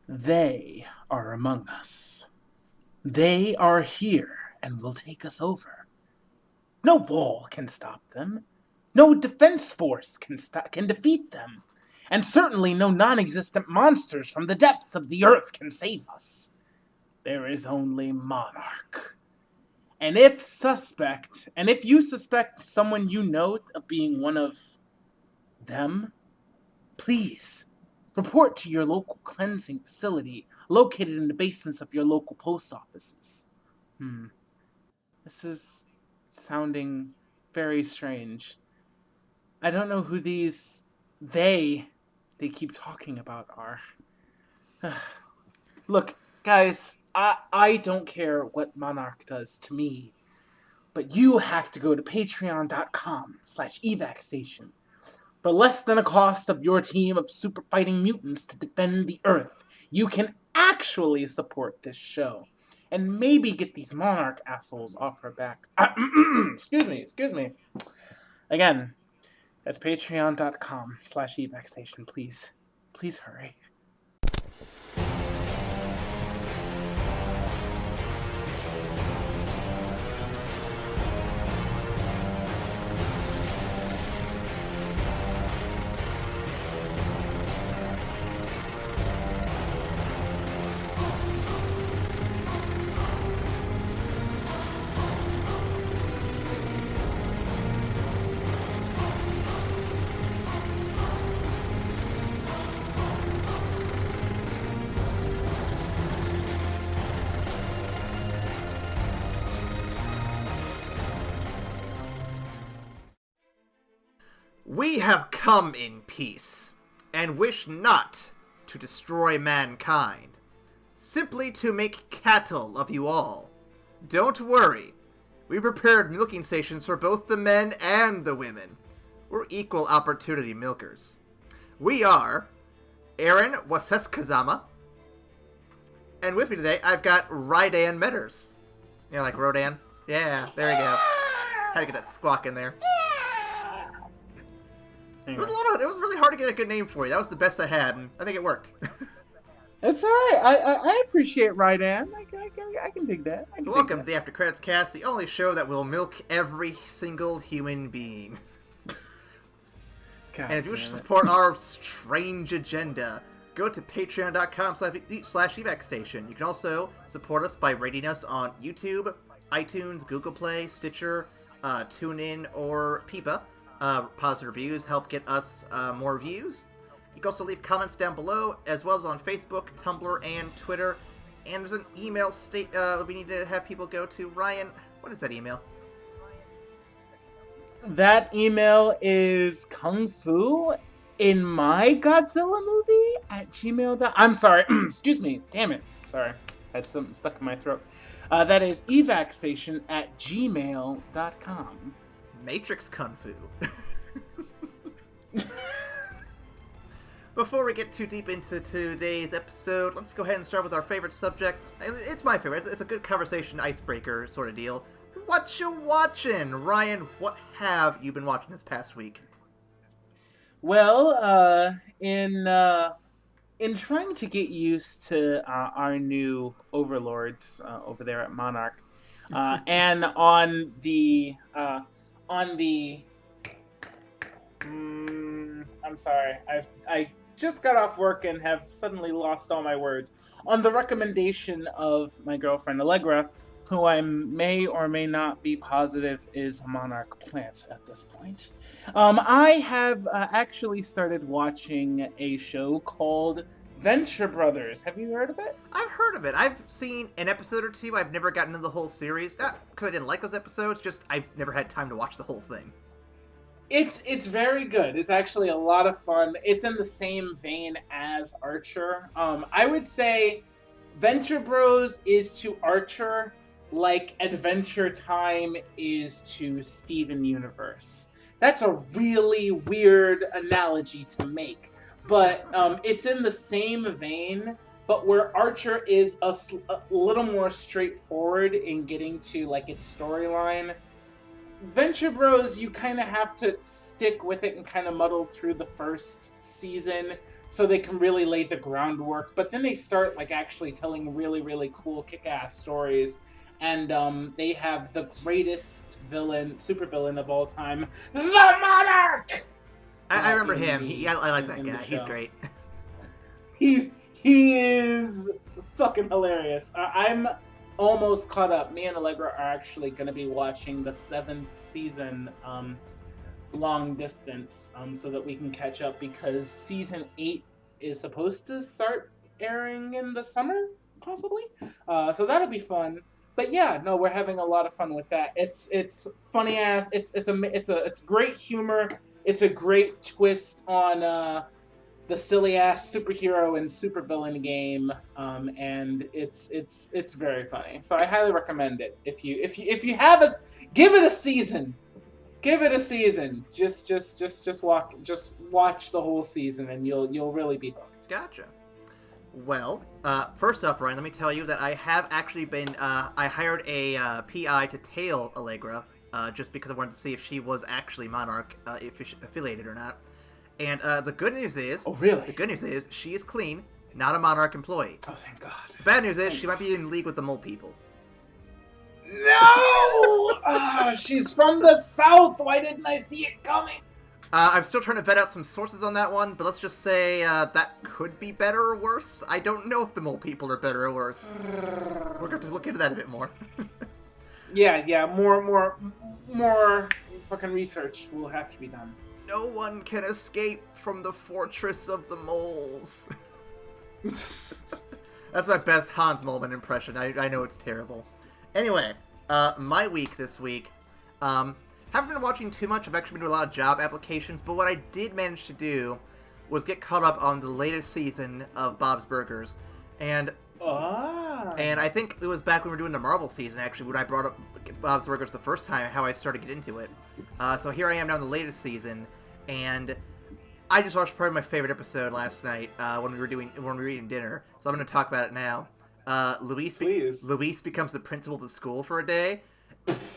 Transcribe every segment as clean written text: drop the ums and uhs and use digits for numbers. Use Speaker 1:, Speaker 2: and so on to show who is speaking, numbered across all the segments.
Speaker 1: They are among us. They are here and will take us over. No wall can stop them. No defense force can defeat them. And certainly no non-existent monsters from the depths of the earth can save us. There is only Monarch. And if you suspect someone you know of being one of them, please report to your local cleansing facility located in the basements of your local post offices. This is sounding very strange. I don't know who these they keep talking about are. Look, guys, I don't care what Monarch does to me, but you have to go to patreon.com/evacstation. For less than a cost of your team of super fighting mutants to defend the Earth, you can actually support this show. And maybe get these Monarch assholes off her back. Excuse me. Again, that's patreon.com/evacstation, please. Please hurry.
Speaker 2: We have come in peace, and wish not to destroy mankind, simply to make cattle of you all. Don't worry, we prepared milking stations for both the men and the women. We're equal opportunity milkers. We are Aaron Waseskazama, and with me today I've got Rydan Metters. You know, like Rodan? Yeah, there we go. Had to get that squawk in there. It was really hard to get a good name for you. That was the best I had, and I think it worked.
Speaker 1: It's alright. I appreciate Rydan. I can dig that.
Speaker 2: So welcome to the After Credits Cast, the only show that will milk every single human being. And if you wish to support our strange agenda, go to patreon.com/evacstation. You can also support us by rating us on YouTube, iTunes, Google Play, Stitcher, TuneIn, or Peepa. Positive reviews help get us more views. You can also leave comments down below, as well as on Facebook, Tumblr, and Twitter. And there's an email we need to have people go to. Ryan, what is that email?
Speaker 1: That email is Kung Fu in my Godzilla movie at gmail.com. I'm sorry. Excuse me. Damn it. Sorry. I had something stuck in my throat. That is evacstation at gmail.com.
Speaker 2: Matrix Kung Fu. Before we get too deep into today's episode, let's go ahead and start with our favorite subject. It's my favorite. It's a good conversation icebreaker sort of deal. What you watching? Ryan, what have you been watching this past week?
Speaker 1: Well, in trying to get used to our new overlords over there at Monarch, and on the I'm sorry. I just got off work and have suddenly lost all my words. On the recommendation of my girlfriend Allegra, who I may or may not be positive is a Monarch plant at this point, I have actually started watching a show called Venture Brothers. Have you heard of it?
Speaker 2: I've heard of it. I've seen an episode or two. I've never gotten into the whole series. Not because I didn't like those episodes, just I've never had time to watch the whole thing.
Speaker 1: It's very good. It's actually a lot of fun. It's in the same vein as Archer. I would say Venture Bros is to Archer like Adventure Time is to Steven Universe. That's a really weird analogy to make, but it's in the same vein, but where Archer is a little more straightforward in getting to like its storyline. Venture Bros, you kind of have to stick with it and kind of muddle through the first season so they can really lay the groundwork. But then they start like actually telling really, really cool, kick-ass stories. And they have the greatest villain, supervillain of all time, the Monarch.
Speaker 2: I remember him. I like that guy. He's great.
Speaker 1: He is fucking hilarious. I'm almost caught up. Me and Allegra are actually going to be watching the 7th season long distance so that we can catch up, because season 8 is supposed to start airing in the summer, possibly. So that'll be fun. But yeah, no, we're having a lot of fun with that. It's funny ass. It's great humor. It's a great twist on the silly ass superhero and supervillain game, and it's very funny. So I highly recommend it. If you have give it a season. Give it a season. Just watch the whole season, and you'll really be hooked.
Speaker 2: Gotcha. Well, first off, Ryan, let me tell you that I have actually been, I hired a PI to tail Allegra, just because I wanted to see if she was actually Monarch, affiliated or not. And the good news is...
Speaker 1: Oh, really?
Speaker 2: The good news is, she is clean, not a Monarch employee.
Speaker 1: Oh, thank God.
Speaker 2: The bad news is, she might be in league with the mole people.
Speaker 1: No! She's from the South! Why didn't I see it coming?
Speaker 2: I'm still trying to vet out some sources on that one, but let's just say that could be better or worse. I don't know if the mole people are better or worse. We're going to have to look into that a bit more.
Speaker 1: Yeah, more fucking research will have to be done.
Speaker 2: No one can escape from the fortress of the moles. That's my best Hans Moleman impression. I know it's terrible. Anyway, my week this week, haven't been watching too much. I've actually been doing a lot of job applications, but what I did manage to do was get caught up on the latest season of Bob's Burgers. And I think it was back when we were doing the Marvel season, actually, when I brought up Bob's Burgers the first time, how I started to get into it. So here I am now in the latest season, and I just watched probably my favorite episode last night when we were eating dinner. So I'm going to talk about it now. Luis becomes the principal of the school for a day,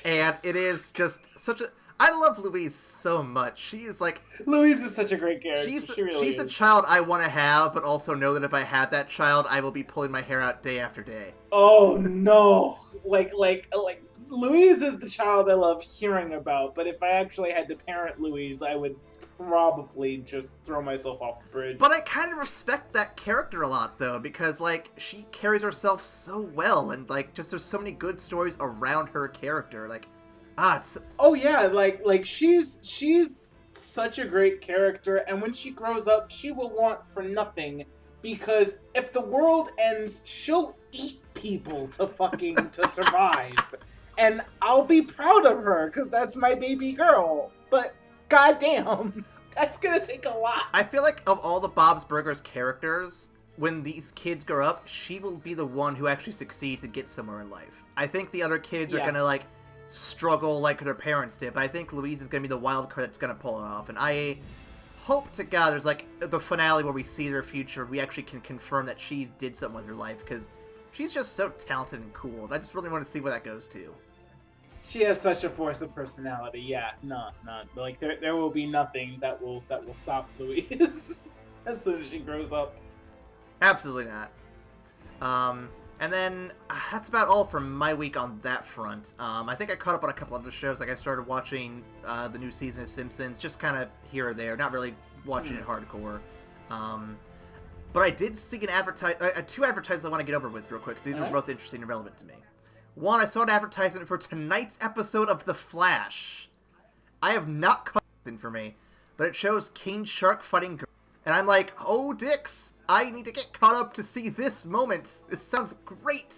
Speaker 2: and it is just such a... I love Louise so much. She is like...
Speaker 1: Louise is such a great character. She's
Speaker 2: a child I want to have, but also know that if I had that child, I will be pulling my hair out day after day.
Speaker 1: Oh, no. Like, Louise is the child I love hearing about, but if I actually had to parent Louise, I would probably just throw myself off the bridge.
Speaker 2: But I kind of respect that character a lot, though, because, like, she carries herself so well, and, like, just there's so many good stories around her character, like...
Speaker 1: Oh yeah, like she's such a great character, and when she grows up, she will want for nothing, because if the world ends, she'll eat people to survive, and I'll be proud of her because that's my baby girl. But goddamn, that's gonna take a lot.
Speaker 2: I feel like of all the Bob's Burgers characters, when these kids grow up, she will be the one who actually succeeds and gets somewhere in life. I think the other kids are gonna like struggle like their parents did, but I think Louise is going to be the wild card that's going to pull it off, and I hope to God there's like the finale where we see their future, we actually can confirm that she did something with her life, because she's just so talented and cool, and I just really want to see where that goes to.
Speaker 1: She has such a force of personality. Yeah, no, like there will be nothing that will stop Louise as soon as she grows up.
Speaker 2: Absolutely not. And then, that's about all from my week on that front. I think I caught up on a couple other shows. Like, I started watching the new season of Simpsons, just kind of here or there, not really watching it hardcore. But I did see two advertisements I want to get over with real quick, because these were both interesting and relevant to me. One, I saw an advertisement for tonight's episode of The Flash. I have not caught it for me, but it shows King Shark fighting girls. And I'm like, oh, dicks, I need to get caught up to see this moment. This sounds great.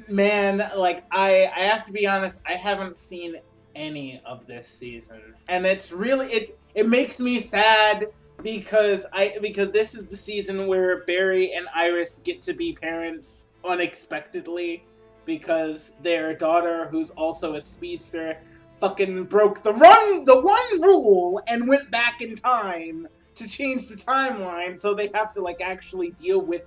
Speaker 1: Man, like, I have to be honest, I haven't seen any of this season. And it's really, it makes me sad because this is the season where Barry and Iris get to be parents unexpectedly, because their daughter, who's also a speedster, fucking broke the one rule and went back in time to change the timeline, so they have to like actually deal with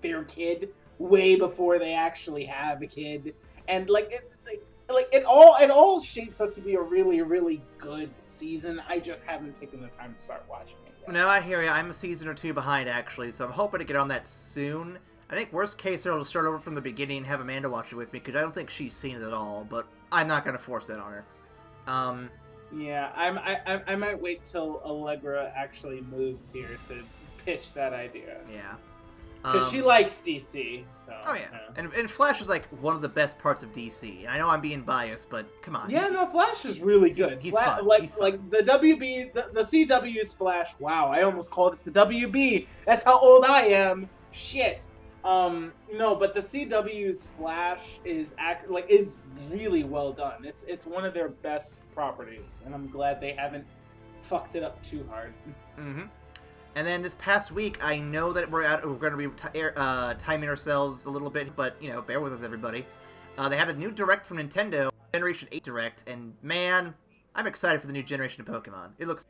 Speaker 1: their kid way before they actually have a kid, and it all shapes up to be a really, really good season. I just haven't taken the time to start watching it yet.
Speaker 2: No, I hear you. I'm a season or 2 behind, actually, so I'm hoping to get on that soon. I think worst case, I'll start over from the beginning and have Amanda watch it with me, because I don't think she's seen it at all, but I'm not going to force that on her.
Speaker 3: Yeah, I might wait till Allegra actually moves here to pitch that idea.
Speaker 2: Yeah.
Speaker 3: Because she likes DC, so...
Speaker 2: Oh, yeah. And Flash is, like, one of the best parts of DC. I know I'm being biased, but come on.
Speaker 3: Yeah, no, Flash is really good.
Speaker 2: He's fun.
Speaker 3: Like,
Speaker 2: He's fun.
Speaker 3: like the WB, the CW's Flash. Wow, I almost called it the WB. That's how old I am. Shit. No, but the CW's Flash is really well done. It's one of their best properties, and I'm glad they haven't fucked it up too hard.
Speaker 2: Mm-hmm. And then this past week, I know that we're going to be timing ourselves a little bit, but, you know, bear with us, everybody. They had a new Direct from Nintendo, Generation 8 Direct, and, man, I'm excited for the new generation of Pokemon. It looks...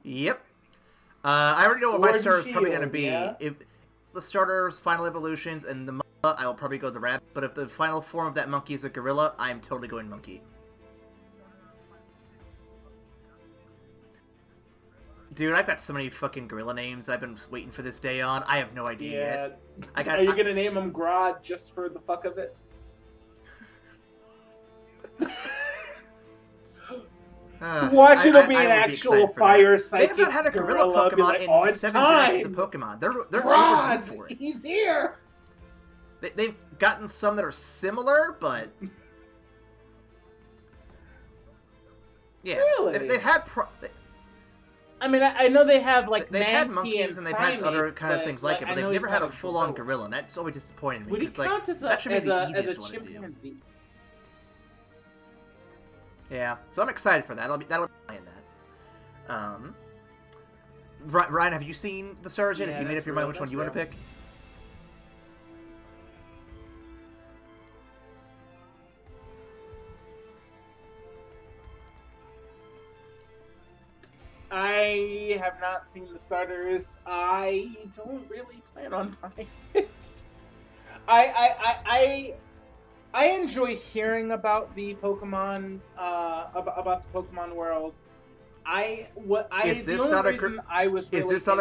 Speaker 2: Yep. I already know what my starter is probably going to be.
Speaker 3: Yeah?
Speaker 2: If the starter's final evolutions and the I will probably go the rabbit, but if the final form of that monkey is a gorilla, I'm totally going monkey. Dude, I've got so many fucking gorilla names I've been waiting for this day on. I have no idea yet.
Speaker 3: Are you gonna name him Grodd just for the fuck of it? Watch it'll be an actual fire psychic
Speaker 2: They haven't had a gorilla Pokemon in 7 generations of Pokemon. They're overdue for it.
Speaker 3: He's here!
Speaker 2: They've gotten some that are similar, but... Yeah.
Speaker 3: Really?
Speaker 2: They've had...
Speaker 3: I mean, I know they have, like,
Speaker 2: they've had
Speaker 3: Manti
Speaker 2: monkeys and they've
Speaker 3: Primate,
Speaker 2: had other kind of things like it, but they've never had a full-on gorilla, and that's always disappointed me.
Speaker 3: Would he count as a chimpanzee?
Speaker 2: Yeah, so I'm excited for that. That'll be playing that. Ryan, have you seen the stars yet?
Speaker 3: Yeah,
Speaker 2: Have you made up your mind which one you want to pick?
Speaker 3: I have not seen the starters. I don't really plan on buying it. I enjoy hearing about the Pokemon, about the Pokemon world. Is this not a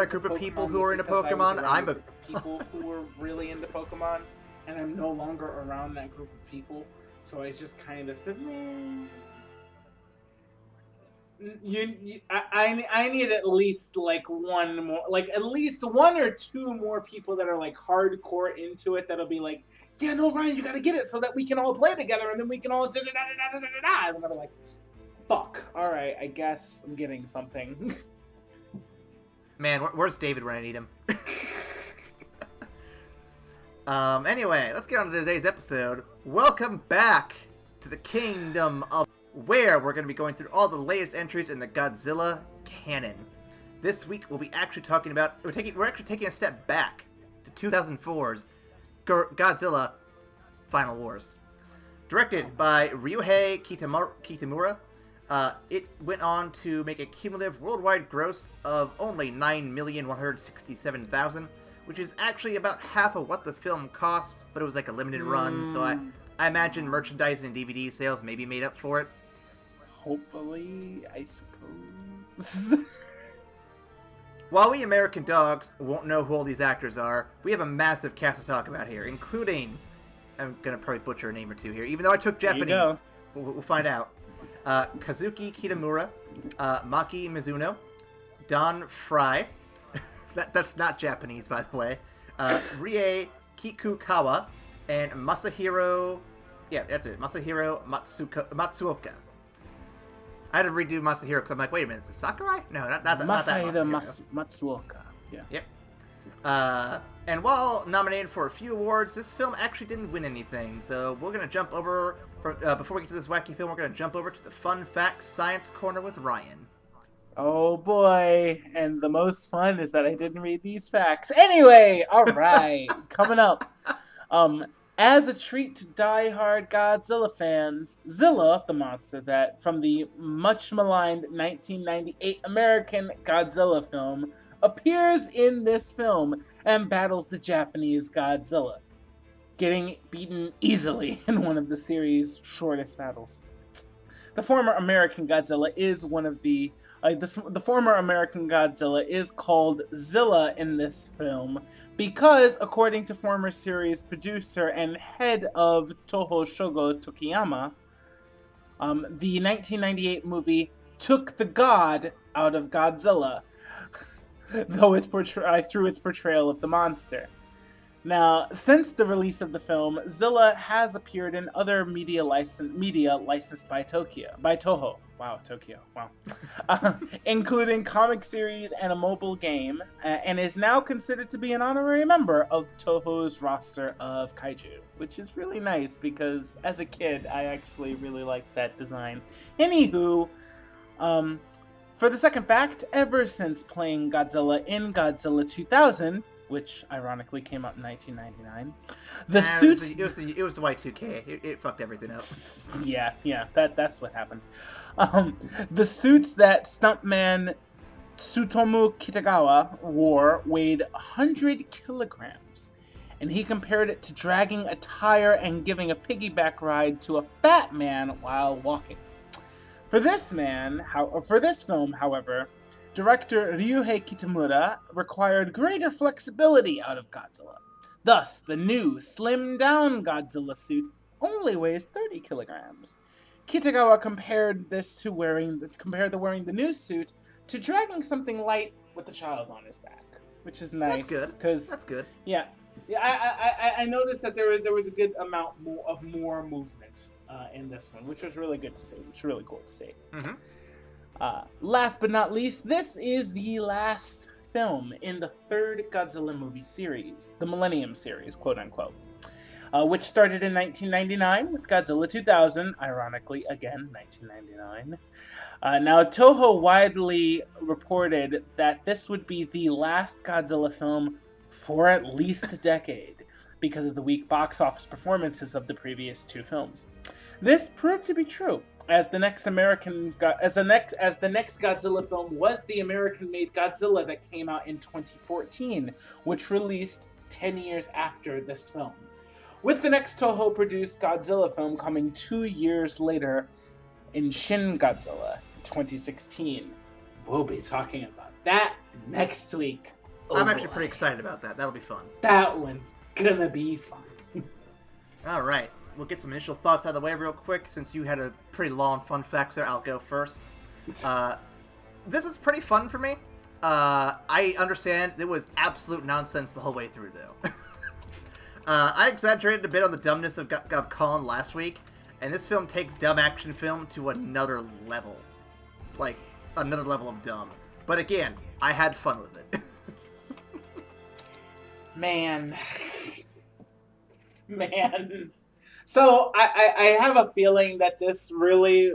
Speaker 3: group
Speaker 2: of people who are into Pokemon? I'm a
Speaker 3: people who were really into Pokemon, and I'm no longer around that group of people. So I just kind of said, man. I need at least like one more, like at least 1 or 2 more people that are like hardcore into it. That'll be like, yeah, no, Ryan, you gotta get it so that we can all play together, and then we can all da da da da da da da. And then I'll be like, fuck. All right, I guess I'm getting something.
Speaker 2: Man, where's David when I need him? Anyway, let's get on to today's episode. Welcome back to the Kingdom of, where we're going to be going through all the latest entries in the Godzilla canon. This week we'll be actually talking about, we're actually taking a step back to 2004's Godzilla Final Wars. Directed by Ryuhei Kitamura, it went on to make a cumulative worldwide gross of only $9,167,000, which is actually about half of what the film cost, but it was like a limited run, so I imagine merchandise and DVD sales maybe made up for it.
Speaker 3: Hopefully, I suppose.
Speaker 2: While we American dogs won't know who all these actors are, we have a massive cast to talk about here, including, I'm going to probably butcher a name or two here, even though I took Japanese. We'll find out. Kazuki Kitamura, Maki Mizuno, Don Fry, that's not Japanese, by the way, Rie Kikukawa, and Masahiro, yeah, that's it, Masahiro Matsuoka. I had to redo Masahiro because I'm like, wait a minute, is it Sakurai? No, not that Masahiro.
Speaker 3: Matsuoka. Yeah.
Speaker 2: Yep. And while nominated for a few awards, this film actually didn't win anything. So we're going to jump over, before we get to this wacky film, we're going to jump over to the Fun Facts Science Corner with Ryan.
Speaker 3: Oh boy, and the most fun is that I didn't read these facts. Anyway, all right, coming up. As a treat to die-hard Godzilla fans, Zilla, the monster that from the much-maligned 1998 American Godzilla film, appears in this film and battles the Japanese Godzilla, getting beaten easily in one of the series' shortest battles. the former American Godzilla is one of the former American Godzilla is called Zilla in this film because, according to former series producer and head of Toho Shogo Tokiyama, the 1998 movie took the god out of Godzilla, through its portrayal of the monster. Now, since the release of the film, Zilla has appeared in other media licensed by Toho. Wow, Tokyo. Wow. Including comic series and a mobile game, and is now considered to be an honorary member of Toho's roster of kaiju, which is really nice because as a kid, I actually really liked that design. Anywho, for the second fact, ever since playing Godzilla in Godzilla 2000, which ironically came out in 1999. The suits...
Speaker 2: It was the Y2K. It fucked everything up.
Speaker 3: Yeah, that's what happened. The suits that stuntman Tsutomu Kitagawa wore weighed 100 kilograms, and he compared it to dragging a tire and giving a piggyback ride to a fat man while walking. For this film, however, director Ryuhei Kitamura required greater flexibility out of Godzilla. Thus, the new, slimmed-down Godzilla suit only weighs 30 kilograms. Kitagawa compared wearing the new suit to dragging something light with a child on his back, which is nice.
Speaker 2: That's good.
Speaker 3: Yeah. I noticed that there was a good amount more movement in this one, which was really good to see. Which was really cool to see.
Speaker 2: Mm-hmm.
Speaker 3: Last but not least, this is the last film in the third Godzilla movie series, the Millennium series, quote-unquote, which started in 1999 with Godzilla 2000, ironically, again, 1999. Now, Toho widely reported that this would be the last Godzilla film for at least a decade because of the weak box office performances of the previous two films. This proved to be true, as the next Godzilla film was the American-made Godzilla that came out in 2014, which released 10 years after this film. With the next Toho-produced Godzilla film coming 2 years later in Shin Godzilla 2016. We'll be talking about that next week.
Speaker 2: I'm actually pretty excited about that. That'll be fun.
Speaker 3: That one's gonna be fun.
Speaker 2: All right. We'll get some initial thoughts out of the way real quick. Since you had a pretty long fun facts there, I'll go first. This is pretty fun for me. I understand it was absolute nonsense the whole way through, though. I exaggerated a bit on the dumbness of Colin last week, and this film takes dumb action film to another level. Like, another level of dumb. But again, I had fun with it.
Speaker 3: Man. So I have a feeling that this really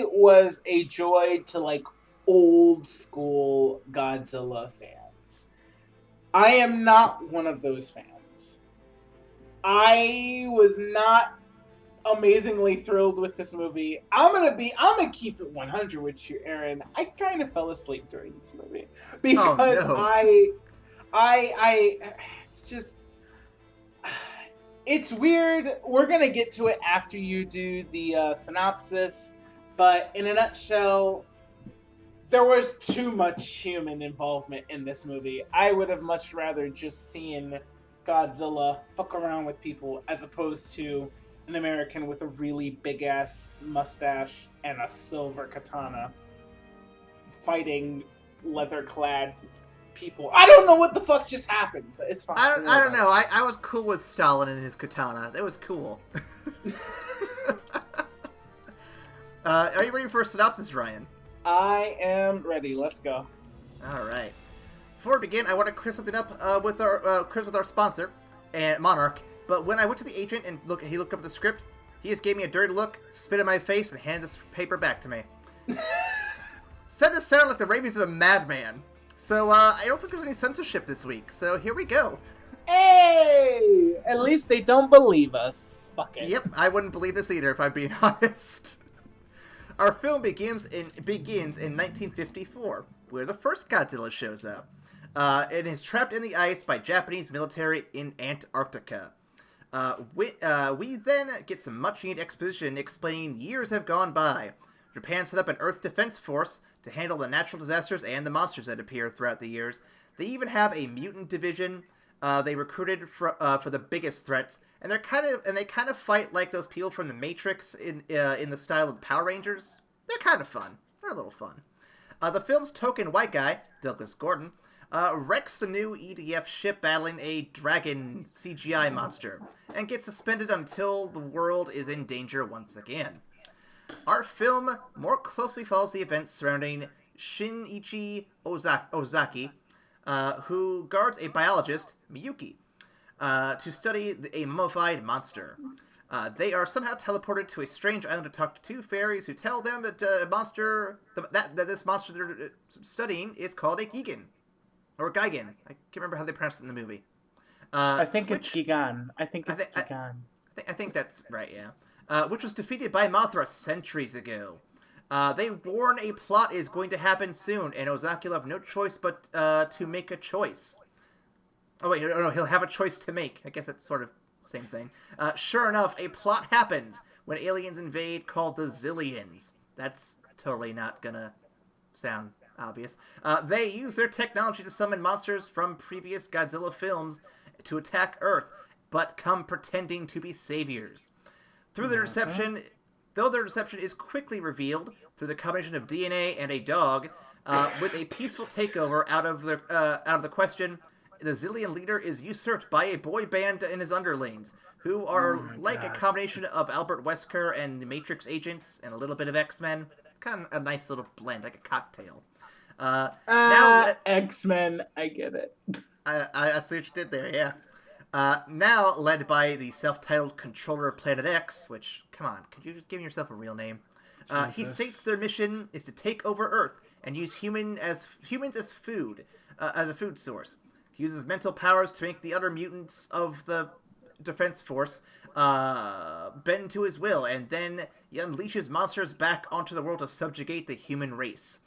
Speaker 3: was a joy to like old school Godzilla fans. I am not one of those fans. I was not amazingly thrilled with this movie. I'm gonna keep it 100 with you, Aaron. I kind of fell asleep during this movie because it's just. It's weird. We're going to get to it after you do the synopsis, but in a nutshell, there was too much human involvement in this movie. I would have much rather just seen Godzilla fuck around with people as opposed to an American with a really big-ass mustache and a silver katana fighting leather-clad people. I don't know what the fuck just happened, but it's fine.
Speaker 2: I don't know. I was cool with Stalin and his katana. That was cool. Are you ready for a synopsis, Ryan?
Speaker 3: I am ready. Let's go.
Speaker 2: All right. Before we begin, I want to clear something up with our sponsor, Monarch. But when I went to the agent and he looked up the script, he just gave me a dirty look, spit in my face, and handed this paper back to me. Said to sound like the ravings of a madman. So, I don't think there's any censorship this week, so here we go.
Speaker 3: Hey! At least they don't believe us. Fuck it.
Speaker 2: Yep, I wouldn't believe this either, if I'm being honest. Our film begins in 1954, where the first Godzilla shows up. And is trapped in the ice by Japanese military in Antarctica. We then get some much-needed exposition explaining years have gone by. Japan set up an Earth Defense Force to handle the natural disasters and the monsters that appear throughout the years. They even have a mutant division they recruited for the biggest threats, and they kind of fight like those people from the Matrix in the style of the Power Rangers. They're kind of fun. They're a little fun. The film's token white guy, Douglas Gordon, wrecks the new EDF ship battling a dragon CGI monster, and gets suspended until the world is in danger once again. Our film more closely follows the events surrounding Shinichi Ozaki, who guards a biologist, Miyuki, to study a mummified monster. They are somehow teleported to a strange island to talk to two fairies who tell them that that this monster they're studying is called a Gigan. Or Gigan. I can't remember how they pronounce it in the movie.
Speaker 3: I think it's Gigan. I think
Speaker 2: that's right, yeah. Which was defeated by Mothra centuries ago. They warn a plot is going to happen soon, and Ozaki will have no choice but to make a choice. Oh wait, no, he'll have a choice to make. I guess that's sort of the same thing. Sure enough, a plot happens when aliens invade called the Zillions. That's totally not gonna sound obvious. They use their technology to summon monsters from previous Godzilla films to attack Earth, but come pretending to be saviors. Though their deception is quickly revealed through the combination of DNA and a dog, with a peaceful takeover out of the question, the Zillion leader is usurped by a boy band and his underlings, who are a combination of Albert Wesker and the Matrix agents and a little bit of X-Men. Kind of a nice little blend, like a cocktail. Now
Speaker 3: X-Men, I get it.
Speaker 2: I see what you did there, yeah. Now led by the self-titled controller Planet X, which, come on, could you just give yourself a real name? He states their mission is to take over Earth and use humans as food, as a food source. He uses mental powers to make the other mutants of the Defense Force bend to his will, and then he unleashes monsters back onto the world to subjugate the human race.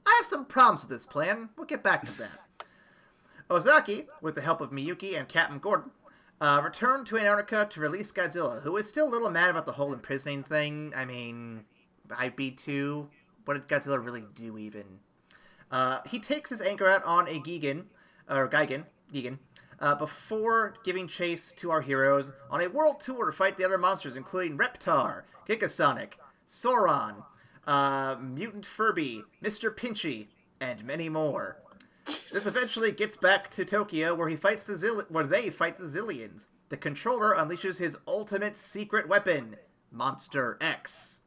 Speaker 2: I have some problems with this plan. We'll get back to that. Ozaki, with the help of Miyuki and Captain Gordon, returned to Antarctica to release Godzilla, who is still a little mad about the whole imprisoning thing. I mean, I'd be too. What did Godzilla really do, even? He takes his anger out on a Gigan, before giving chase to our heroes on a world tour to fight the other monsters, including Reptar, Gigasonic, Sauron, Mutant Furby, Mr. Pinchy, and many more. This eventually gets back to Tokyo, where they fight the Zillions. The controller unleashes his ultimate secret weapon, Monster X,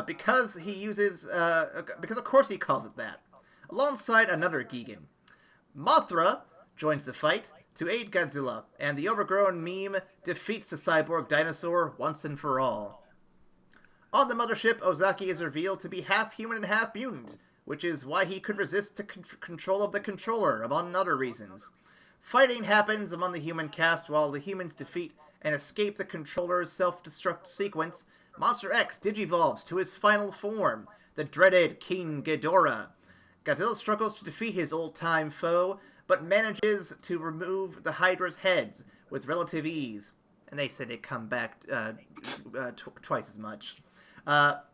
Speaker 2: because of course he calls it that. Alongside another Gigan, Mothra joins the fight to aid Godzilla, and the overgrown meme defeats the cyborg dinosaur once and for all. On the mothership, Ozaki is revealed to be half human and half mutant, which is why he could resist the control of the controller, among other reasons. Fighting happens among the human cast while the humans defeat and escape the controller's self-destruct sequence. Monster X digivolves to his final form, the dreaded King Ghidorah. Godzilla struggles to defeat his old-time foe, but manages to remove the Hydra's heads with relative ease. And they said they come back twice as much.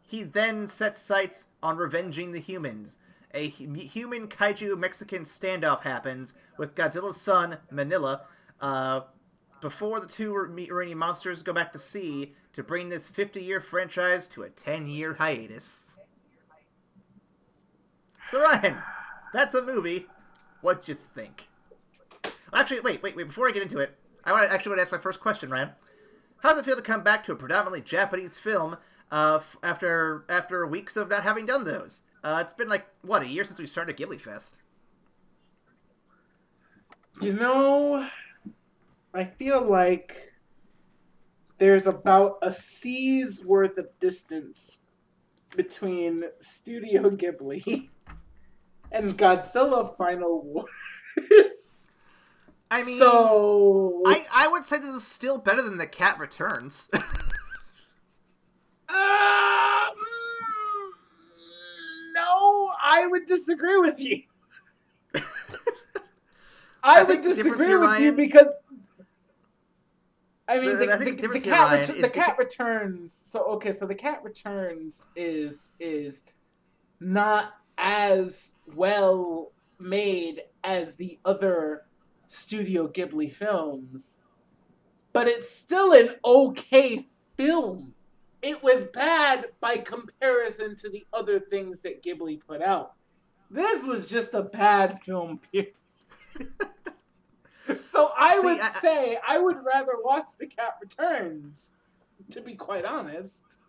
Speaker 2: He then sets sights on revenging the humans. A human kaiju Mexican standoff happens with Godzilla's son, Manila, before the two remaining monsters go back to sea to bring this 50-year franchise to a 10-year hiatus. So Ryan, that's a movie. What'd you think? Actually, wait, before I get into it, I want to ask my first question, Ryan. How does it feel to come back to a predominantly Japanese film after weeks of not having done those? It's been a year since we started Ghibli Fest.
Speaker 3: You know, I feel like there's about a sea's worth of distance between Studio Ghibli and Godzilla Final Wars.
Speaker 2: I mean,
Speaker 3: so
Speaker 2: I would say this is still better than The Cat Returns.
Speaker 3: No, I would disagree with you. I would disagree with you because I mean,
Speaker 2: I think the difference here, Ryan, is
Speaker 3: the cat returns. So the cat returns is not as well made as the other Studio Ghibli films, but it's still an okay film. It was bad by comparison to the other things that Ghibli put out. This was just a bad film, period. So I would rather watch The Cat Returns, to be quite honest.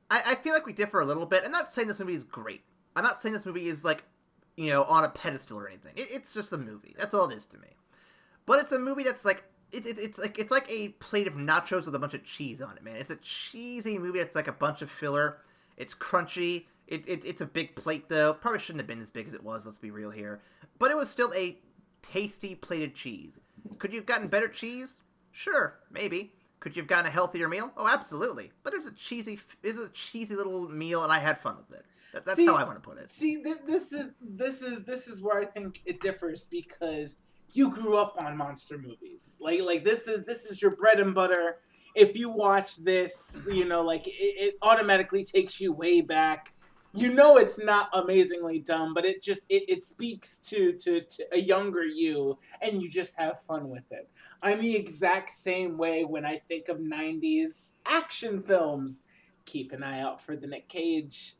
Speaker 2: I feel like we differ a little bit. I'm not saying this movie is great. I'm not saying this movie is like, on a pedestal or anything. It's just a movie. That's all it is to me. But it's a movie that's like, it's like a plate of nachos with a bunch of cheese on it, man. It's a cheesy movie that's like a bunch of filler. It's crunchy. It's a big plate, though. Probably shouldn't have been as big as it was, let's be real here. But it was still a tasty plated cheese. Could you have gotten better cheese? Sure, maybe. Could you have gotten a healthier meal? Oh, absolutely. But it was a cheesy little meal, and I had fun with it. That's how I want to put it.
Speaker 3: See, this is where I think it differs, because you grew up on monster movies. Like this is your bread and butter. If you watch this, it automatically takes you way back. It's not amazingly dumb, but it speaks to a younger you, and you just have fun with it. I'm the exact same way when I think of 90s action films. Keep an eye out for the Nick Cage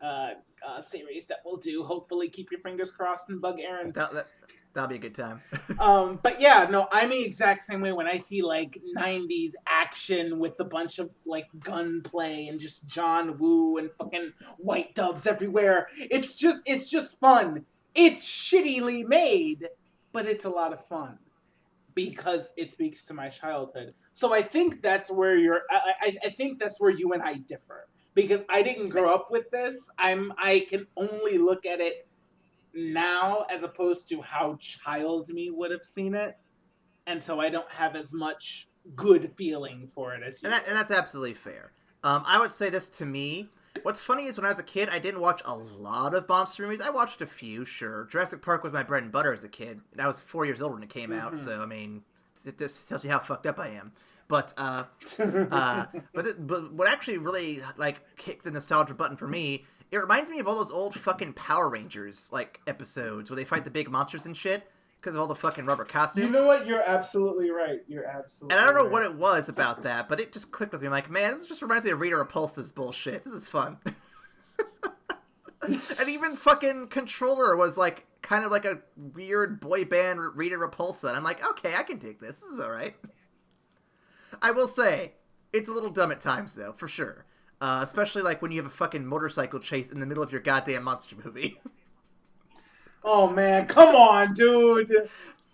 Speaker 3: series that we'll do. Hopefully, keep your fingers crossed and bug Aaron.
Speaker 2: That'll be a good time.
Speaker 3: But yeah, no, I'm the exact same way when I see like 90s action with a bunch of like gunplay and just John Woo and fucking white doves everywhere. It's just fun. It's shittily made, but it's a lot of fun because it speaks to my childhood. So I think that's where I think that's where you and I differ, because I didn't grow up with this. I can only look at it now as opposed to how child me would have seen it, and so I don't have as much good feeling for it as you.
Speaker 2: And that's absolutely fair. I would say this to me. What's funny is when I was a kid, I didn't watch a lot of monster movies. I watched a few, sure. Jurassic Park was my bread and butter as a kid. I was 4 years old when it came out, so I mean, it just tells you how fucked up I am. But what actually really like kicked the nostalgia button for me, it reminded me of all those old fucking Power Rangers like episodes where they fight the big monsters and shit because of all the fucking rubber costumes.
Speaker 3: You know what? You're absolutely right.
Speaker 2: And I don't know what it was about that, but it just clicked with me. I'm like, man, this just reminds me of Rita Repulsa's bullshit. This is fun. And even fucking Controller was like kind of like a weird boy band Rita Repulsa. And I'm like, okay, I can dig this. This is all right. I will say, it's a little dumb at times, though, for sure. Especially like when you have a fucking motorcycle chase in the middle of your goddamn monster movie.
Speaker 3: Oh man, come on, dude.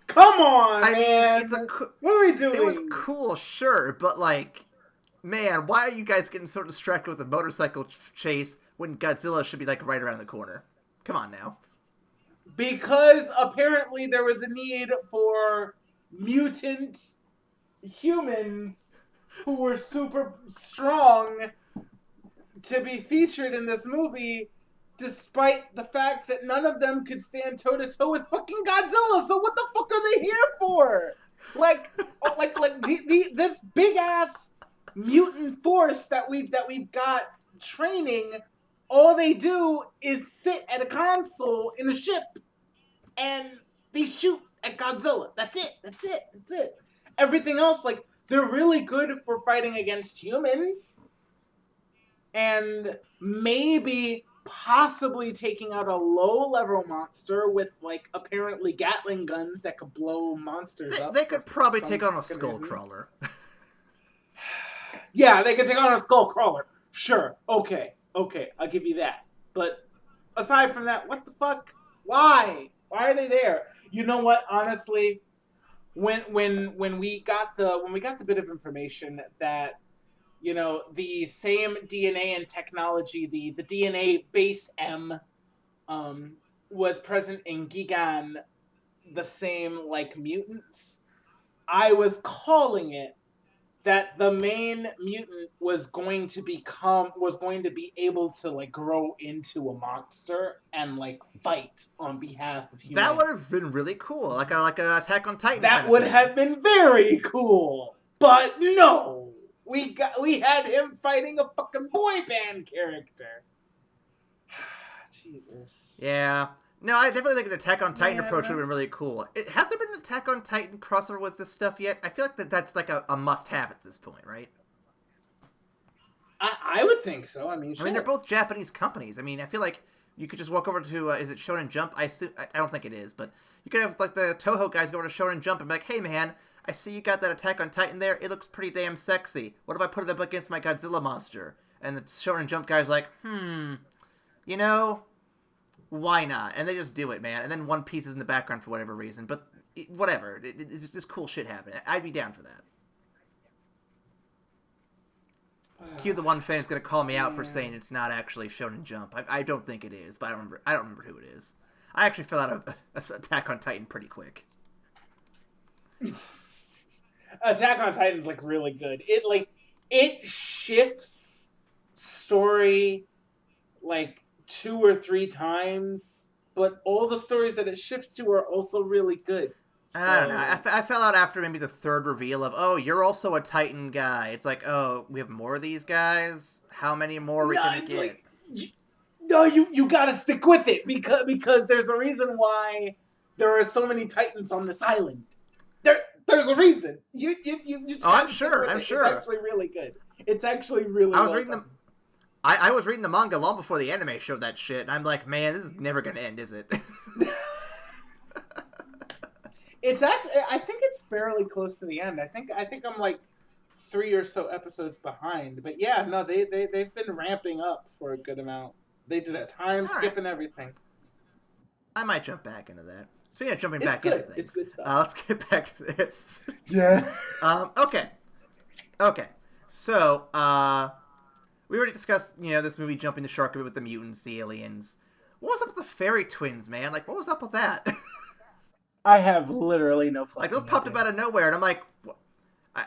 Speaker 3: Come on,
Speaker 2: I
Speaker 3: man.
Speaker 2: mean,
Speaker 3: what are we doing?
Speaker 2: It was cool, sure, but like, man, why are you guys getting so distracted with a motorcycle chase when Godzilla should be like right around the corner? Come on now.
Speaker 3: Because apparently there was a need for mutant humans who were super strong to be featured in this movie, despite the fact that none of them could stand toe-to-toe with fucking Godzilla. So what the fuck are they here for? This big-ass mutant force that we've got training, all they do is sit at a console in a ship and they shoot at Godzilla. That's it. Everything else, like, they're really good for fighting against humans and maybe possibly taking out a low-level monster with, like, apparently Gatling guns that could blow monsters up.
Speaker 2: They could probably take on a Skullcrawler.
Speaker 3: Yeah, they could take on a Skullcrawler. Sure. Okay, I'll give you that. But aside from that, what the fuck? Why? Why are they there? You know what? Honestly, when we got the bit of information that, you know, the same DNA and technology, the DNA base M, was present in Gigan, the same like mutants, I was calling it that the main mutant was going to be able to like grow into a monster and like fight on behalf of
Speaker 2: That
Speaker 3: humanity.
Speaker 2: would have been really cool, like a Attack on Titan.
Speaker 3: That
Speaker 2: kind of
Speaker 3: would
Speaker 2: thing.
Speaker 3: have been very cool, but no, we had him fighting a fucking boy band character. Jesus.
Speaker 2: Yeah. No, I definitely think an Attack on Titan
Speaker 3: Man.
Speaker 2: approach would have been really cool. Has there been an Attack on Titan crossover with this stuff yet? I feel like that's like a must-have at this point, right?
Speaker 3: I would think so. I mean,
Speaker 2: they're both Japanese companies. I mean, I feel like you could just walk over to, is it Shonen Jump? I don't think it is, but you could have like the Toho guys go over to Shonen Jump and be like, hey man, I see you got that Attack on Titan there. It looks pretty damn sexy. What if I put it up against my Godzilla monster? And the Shonen Jump guy's like, you know, why not? And they just do it, man. And then One Piece is in the background for whatever reason. But whatever. It's just cool shit happening. I'd be down for that. Q, the one fan, is going to call me out for saying it's not actually Shonen Jump. I don't think it is, but I don't remember who it is. I actually fell out of Attack on Titan pretty quick.
Speaker 3: Attack on Titan's like really good. It shifts story like 2 or 3 times, but all the stories that it shifts to are also really good. So...
Speaker 2: I don't know. I fell out after maybe the 3rd reveal of, oh, you're also a Titan guy. It's like, oh, we have more of these guys? How many more are we going to get?
Speaker 3: Like, you gotta stick with it because there's a reason why there are so many Titans on this island. There's a reason. You just
Speaker 2: I'm sure.
Speaker 3: It's actually really good. It's actually really
Speaker 2: I was reading the manga long before the anime showed that shit, and I'm like, man, this is never going to end, is it?
Speaker 3: It's actually, I think it's fairly close to the end. I think I'm like 3 or so episodes behind. But yeah, no, they've been ramping up for a good amount. They did a time skip and everything.
Speaker 2: I might jump back into that. Speaking of jumping
Speaker 3: It's
Speaker 2: back
Speaker 3: good.
Speaker 2: into things,
Speaker 3: It's good stuff.
Speaker 2: Let's get back to this.
Speaker 3: Yeah.
Speaker 2: Okay. So, we already discussed, this movie jumping the shark a bit with the mutants, the aliens. What was up with the fairy twins, man? Like, what was up with that?
Speaker 3: I have literally no fucking
Speaker 2: Like, those popped up out of nowhere, and I'm like, what?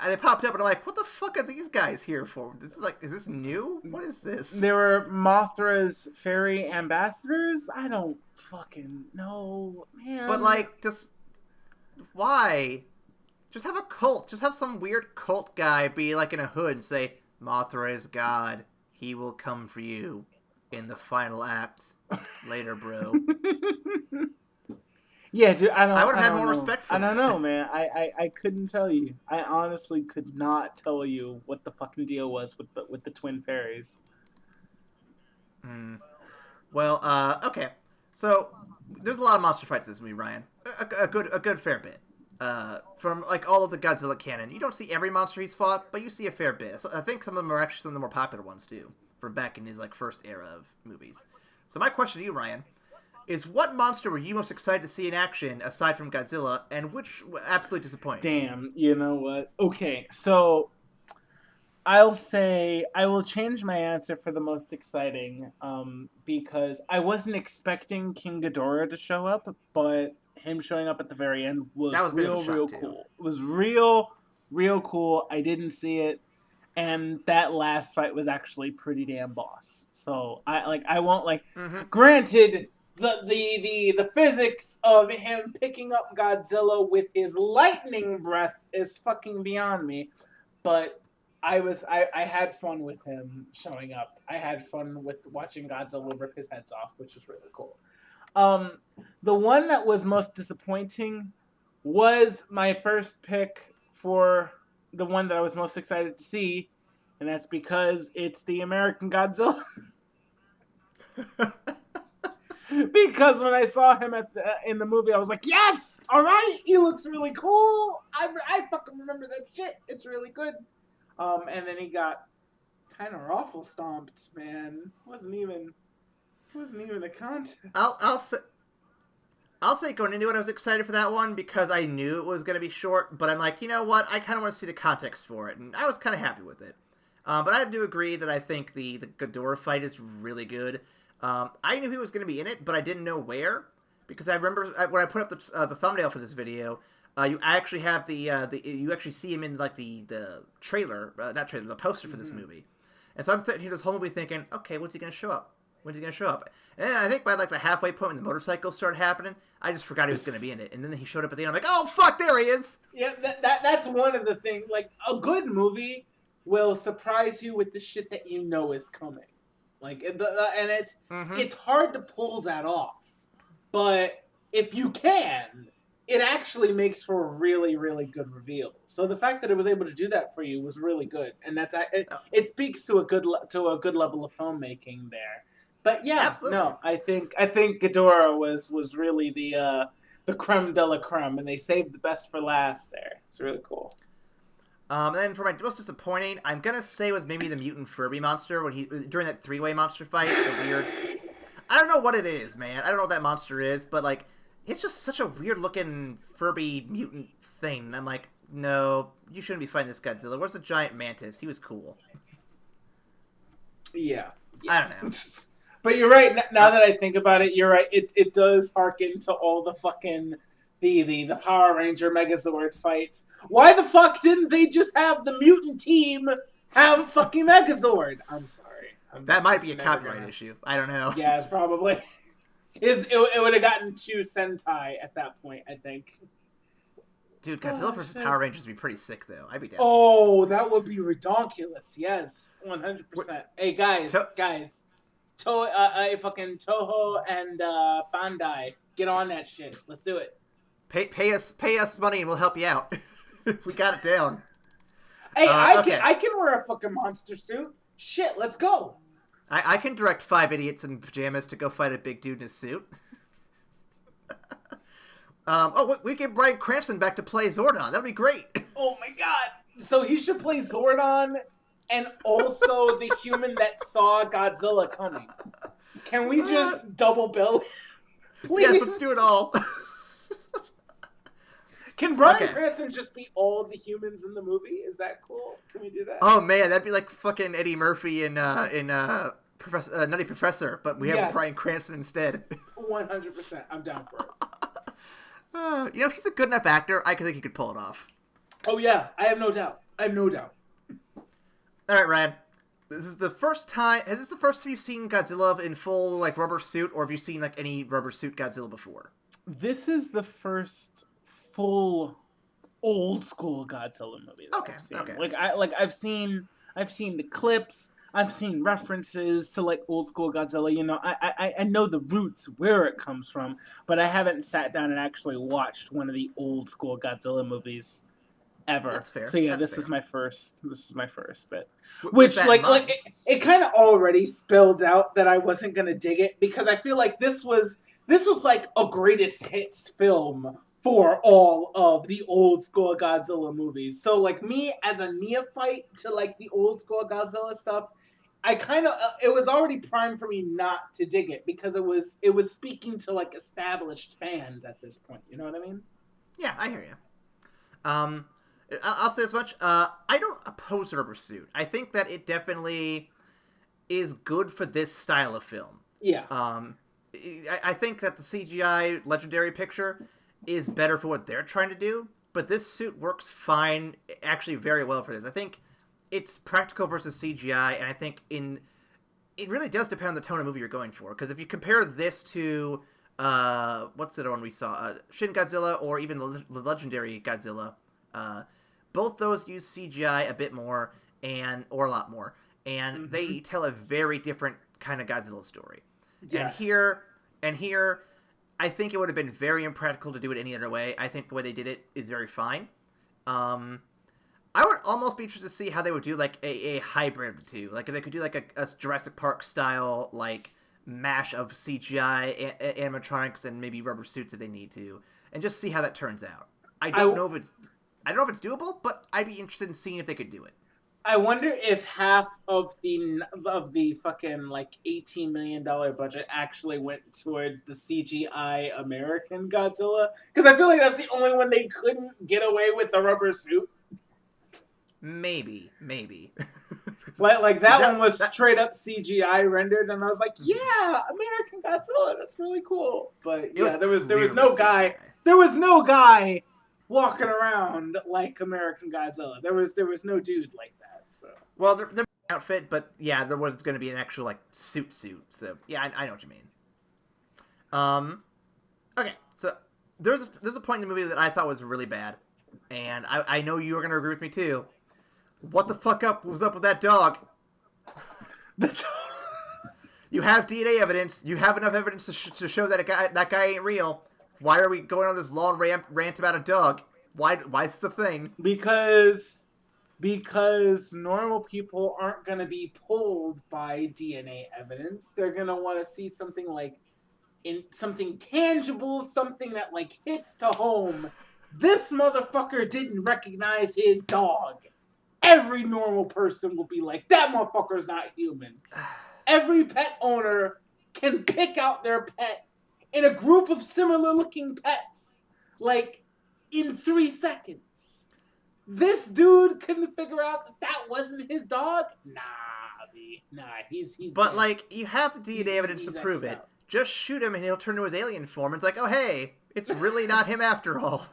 Speaker 2: They popped up, and I'm like, what the fuck are these guys here for? This is like, is this new? What is this?
Speaker 3: They were Mothra's fairy ambassadors? I don't fucking know, man.
Speaker 2: But, like, just, why? Just have a cult. Just have some weird cult guy be, like, in a hood and say, Mothra is God. He will come for you in the final act. Later, bro.
Speaker 3: Yeah, dude,
Speaker 2: I would have had more respect for
Speaker 3: that. I don't know,
Speaker 2: that.
Speaker 3: man. I couldn't tell you. I honestly could not tell you what the fucking deal was with the twin fairies.
Speaker 2: Well, okay. So there's a lot of monster fights in this movie, Ryan. A good fair bit. From like all of the Godzilla canon, you don't see every monster he's fought, but you see a fair bit. So I think some of them are actually some of the more popular ones too, from back in his like first era of movies. So my question to you, Ryan, is what monster were you most excited to see in action aside from Godzilla, and which absolutely disappointed?
Speaker 3: Damn, you know what? Okay, so I'll say I will change my answer for the most exciting, because I wasn't expecting King Ghidorah to show up, but him showing up at the very end was real cool. It was real cool. I didn't see it, and that last fight was actually pretty damn boss. So I won't like.
Speaker 2: Mm-hmm.
Speaker 3: Granted, the physics of him picking up Godzilla with his lightning breath is fucking beyond me, but I had fun with him showing up. I had fun with watching Godzilla rip his heads off, which was really cool. The one that was most disappointing was my first pick for the one that I was most excited to see, and that's because it's the American Godzilla. Because when I saw him in the movie, I was like, yes! Alright! He looks really cool! I fucking remember that shit! It's really good. And then he got kind of awful stomped, man. It wasn't even a contest.
Speaker 2: I'll say going into it, I was excited for that one because I knew it was going to be short, but I'm like, you know what? I kind of want to see the context for it, and I was kind of happy with it. But I do agree that I think the Ghidorah fight is really good. I knew he was going to be in it, but I didn't know where, because I remember when I put up the thumbnail for this video, You actually have you actually see him in like the trailer, not trailer, the poster for this movie. And so I'm sitting here this whole movie thinking, okay, when's he gonna show up? When's he gonna show up? And I think by like the halfway point when the motorcycles started happening, I just forgot he was gonna be in it. And then he showed up at the end. I'm like, oh fuck, there he is.
Speaker 3: Yeah, that's one of the things. Like, a good movie will surprise you with the shit that you know is coming. Like, and it's hard to pull that off. But if you can, it actually makes for a really, really good reveal. So the fact that it was able to do that for you was really good, and it speaks to a good level of filmmaking there. But yeah,
Speaker 2: Absolutely.
Speaker 3: no, I think Ghidorah was really the creme de la creme, and they saved the best for last there. It's really cool.
Speaker 2: And then for my most disappointing, I'm gonna say was maybe the mutant Furby monster during that 3-way monster fight. The weird. I don't know what it is, man. I don't know what that monster is, but like, it's just such a weird looking Furby mutant thing. I'm like, no, you shouldn't be fighting this Godzilla. Where's the giant mantis? He was cool.
Speaker 3: Yeah.
Speaker 2: I don't know.
Speaker 3: But you're right. Now that I think about it, you're right. It does harken to all the fucking the Power Ranger Megazord fights. Why the fuck didn't they just have the mutant team have fucking Megazord? I'm sorry.
Speaker 2: That might be a copyright issue. I don't know.
Speaker 3: Yeah, it's probably. It would have gotten too Sentai at that point, I think.
Speaker 2: Dude, Godzilla vs. Power Rangers would be pretty sick, though. I'd be down.
Speaker 3: Oh, that would be redonkulous. Yes, 100%. Hey, guys. Fucking Toho and Bandai, get on that shit. Let's do it.
Speaker 2: Pay us money and we'll help you out. We got it down.
Speaker 3: Hey, I can wear a fucking monster suit. Shit, let's go.
Speaker 2: I can direct 5 idiots in pajamas to go fight a big dude in a suit. We get Bryan Cranston back to play Zordon. That'd be great.
Speaker 3: Oh my god. So he should play Zordon and also the human that saw Godzilla coming. Can we just double bill? Please.
Speaker 2: Yes, let's do it all.
Speaker 3: Can Bryan Cranston just be all the humans in the movie? Is that cool? Can we do that?
Speaker 2: Oh man, that'd be like fucking Eddie Murphy in Professor, Nutty Professor, but we have Bryan Cranston instead.
Speaker 3: 100%. I'm down for it.
Speaker 2: He's a good enough actor. I think he could pull it off.
Speaker 3: Oh yeah, I have no doubt.
Speaker 2: All right, Ryan. Is this the first time you've seen Godzilla in full like rubber suit, or have you seen like any rubber suit Godzilla before?
Speaker 3: This is the first full old school Godzilla movie that I've seen. Okay. I've seen the clips, I've seen references to like old school Godzilla, I know the roots where it comes from, but I haven't sat down and actually watched one of the old school Godzilla movies ever.
Speaker 2: That's fair.
Speaker 3: So yeah,
Speaker 2: this
Speaker 3: is my first bit. Which it kind of already spilled out that I wasn't going to dig it, because I feel like this was like a greatest hits film for all of the old school Godzilla movies. So like me as a neophyte to like the old school Godzilla stuff, I kind of it was already primed for me not to dig it, because it was speaking to like established fans at this point. You know what I mean?
Speaker 2: Yeah, I hear you. I'll say as much. I don't oppose the rubber suit. I think that it definitely is good for this style of film.
Speaker 3: Yeah.
Speaker 2: I think that the CGI Legendary picture is better for what they're trying to do, but this suit works fine, actually very well for this. I think it's practical versus CGI, and I think it really does depend on the tone of movie you're going for, because if you compare this to what's the one we saw, Shin Godzilla, or even the Legendary Godzilla, both those use CGI a bit more, or a lot more, and they tell a very different kind of Godzilla story. Yes. And here, I think it would have been very impractical to do it any other way. I think the way they did it is very fine. I would almost be interested to see how they would do like a hybrid of the two. Like if they could do like a Jurassic Park style like mash of CGI, animatronics, and maybe rubber suits if they need to, and just see how that turns out. I don't know if it's doable, but I'd be interested in seeing if they could do it.
Speaker 3: I wonder if half of the fucking like $18 million budget actually went towards the CGI American Godzilla, because I feel like that's the only one they couldn't get away with a rubber suit.
Speaker 2: Maybe.
Speaker 3: like that one was straight up CGI rendered, and I was like, yeah, American Godzilla, that's really cool. But yeah, there was no guy walking around like American Godzilla. There was no dude like that. So
Speaker 2: Well, they're outfit, but yeah, there was going to be an actual like suit. So yeah, I know what you mean. Okay, so there's a point in the movie that I thought was really bad, and I know you're going to agree with me too. What the fuck was up with that dog?
Speaker 3: that's
Speaker 2: You have DNA evidence. You have enough evidence to show that that guy ain't real. Why are we going on this long rant about a dog? Why's the thing?
Speaker 3: because normal people aren't going to be pulled by DNA evidence. They're going to want to see something like something tangible, something that like hits to home. This motherfucker didn't recognize his dog. Every normal person will be like, that motherfucker's not human. Every pet owner can pick out their pet in a group of similar looking pets, like, in 3 seconds. This dude couldn't figure out that wasn't his dog? Nah, he's
Speaker 2: But,
Speaker 3: dead.
Speaker 2: like, you have the DNA evidence to prove it. Just shoot him and he'll turn to his alien form. It's like, oh, hey, it's really not him after all.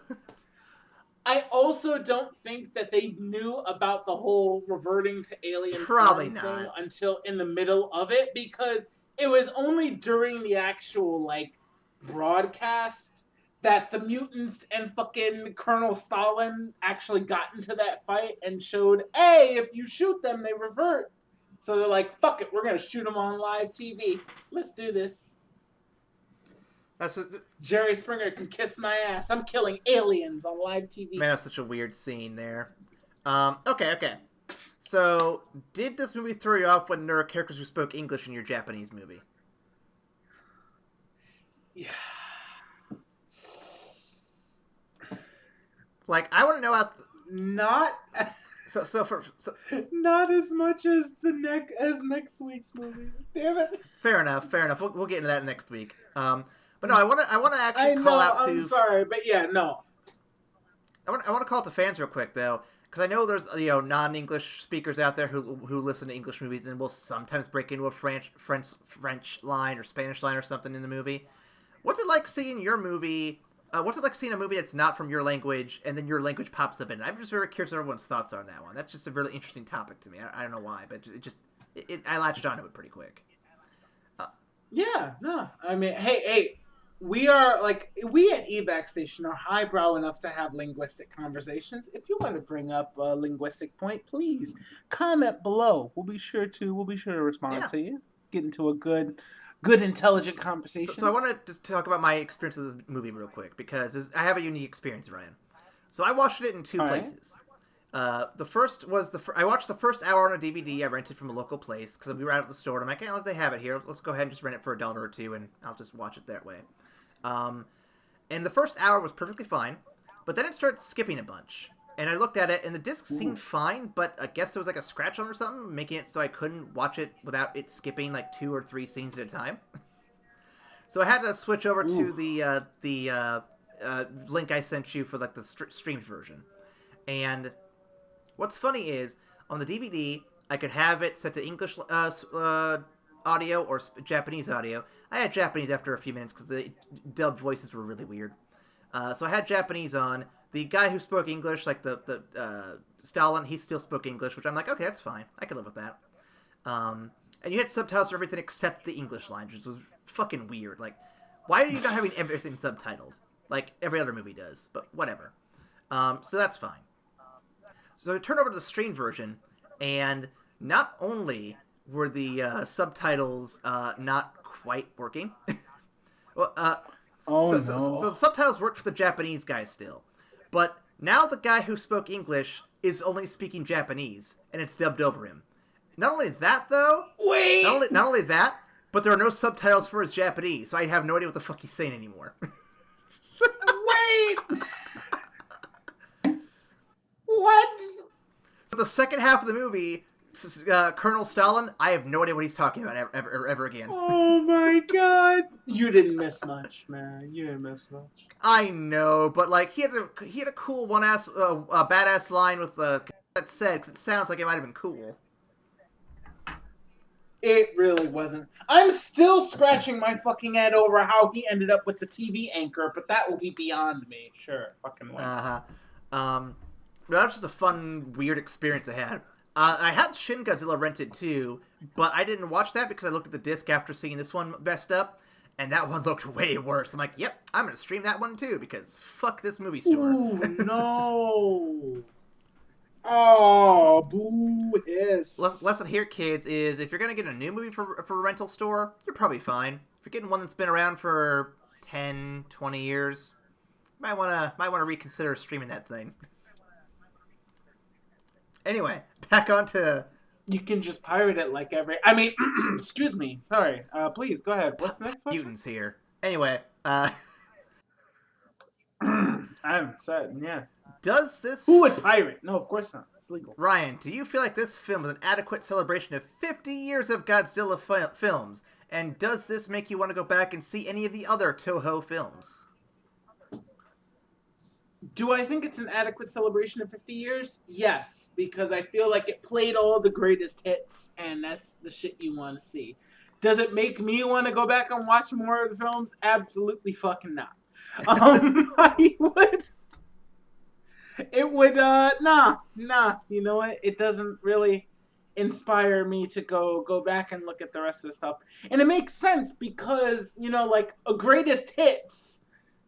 Speaker 3: I also don't think that they knew about the whole reverting to alien
Speaker 2: Probably
Speaker 3: form
Speaker 2: not.
Speaker 3: thing until in the middle of it, because it was only during the actual, like, broadcast that the mutants and fucking Colonel Stalin actually got into that fight and showed, hey, if you shoot them, they revert. So they're like, fuck it, we're going to shoot them on live TV. Let's do this. Jerry Springer can kiss my ass. I'm killing aliens on live TV.
Speaker 2: Man, that's such a weird scene there. Okay. So, did this movie throw you off when there were characters who spoke English in your Japanese movie?
Speaker 3: Yeah.
Speaker 2: Like, I want to know how...
Speaker 3: Not... not as much as next week's movie. Damn it.
Speaker 2: Fair enough. We'll get into that next week. But no, I want to actually call out to...
Speaker 3: I'm sorry, but yeah, no.
Speaker 2: I want to call it to fans real quick, though, because I know there's non-English speakers out there who listen to English movies and will sometimes break into a French line or Spanish line or something in the movie. What's it like seeing your movie... what's it like seeing a movie that's not from your language and then your language pops up in it? I'm just very curious what everyone's thoughts are on that one. That's just a really interesting topic to me. I don't know why, but I latched onto it pretty quick.
Speaker 3: Yeah, no. I mean, hey, we are, like, we at evacstation are highbrow enough to have linguistic conversations. If you want to bring up a linguistic point, please comment below. We'll be sure to respond to you. Get into a good intelligent conversation.
Speaker 2: So I want to just talk about my experience with this movie real quick, because I have a unique experience, Ryan. So I watched it in two places. The first was I watched the first hour on a DVD I rented from a local place, because we were out at the store, and I'm like, hey, they have it here. Let's go ahead and just rent it for $1 or $2, and I'll just watch it that way. And the first hour was perfectly fine, but then it started skipping a bunch. And I looked at it, and the disc seemed fine, but I guess there was like a scratch on or something, making it so I couldn't watch it without it skipping like 2 or 3 scenes at a time. So I had to switch over to the link I sent you for like the streamed version. And what's funny is, on the DVD, I could have it set to English audio or Japanese audio. I had Japanese after a few minutes because the dubbed voices were really weird. So I had Japanese on. The guy who spoke English, like the Stalin, he still spoke English, which I'm like, okay, that's fine. I can live with that. And you had subtitles for everything except the English lines, which was fucking weird. Like, why are you not having everything subtitled? Like every other movie does, but whatever. So that's fine. So I turned over to the stream version, and not only were the subtitles not quite working, well, so the subtitles worked for the Japanese guy still, but now the guy who spoke English is only speaking Japanese, and it's dubbed over him. Not only that, though...
Speaker 3: Wait!
Speaker 2: Not only that, but there are no subtitles for his Japanese, so I have no idea what the fuck he's saying anymore.
Speaker 3: Wait! What?
Speaker 2: So the second half of the movie, Colonel Stalin, I have no idea what he's talking about ever again.
Speaker 3: Oh my god! You didn't miss much, man. You didn't miss much.
Speaker 2: I know, but like he had a cool badass line with that said, because it sounds like it might have been cool.
Speaker 3: It really wasn't. I'm still scratching my fucking head over how he ended up with the TV anchor, but that will be beyond me. Sure, fucking way.
Speaker 2: That was just a fun, weird experience I had. I had Shin Godzilla rented too, but I didn't watch that because I looked at the disc after seeing this one messed up, and that one looked way worse. I'm like, yep, I'm gonna stream that one too because fuck this movie store.
Speaker 3: Ooh, no. Oh, boo hiss.
Speaker 2: Lesson here, kids, is if you're gonna get a new movie for a rental store, you're probably fine. If you're getting one that's been around for 10, 20 years, might wanna reconsider streaming that thing. Anyway, back on to...
Speaker 3: You can just pirate it like every... I mean, excuse me. Sorry. Please, go ahead. What's the next question?
Speaker 2: Mutants here. Anyway,
Speaker 3: I'm sorry, yeah.
Speaker 2: Does this...
Speaker 3: Who would pirate? No, of course not. It's legal.
Speaker 2: Ryan, do you feel like this film is an adequate celebration of 50 years of Godzilla films? And does this make you want to go back and see any of the other Toho films?
Speaker 3: Do I think it's an adequate celebration of 50 years? Yes, because I feel like it played all the greatest hits, and that's the shit you want to see. Does it make me want to go back and watch more of the films? Absolutely fucking not. I would... It would, nah. You know what? It doesn't really inspire me to go back and look at the rest of the stuff. And it makes sense because, you know, like, a greatest hits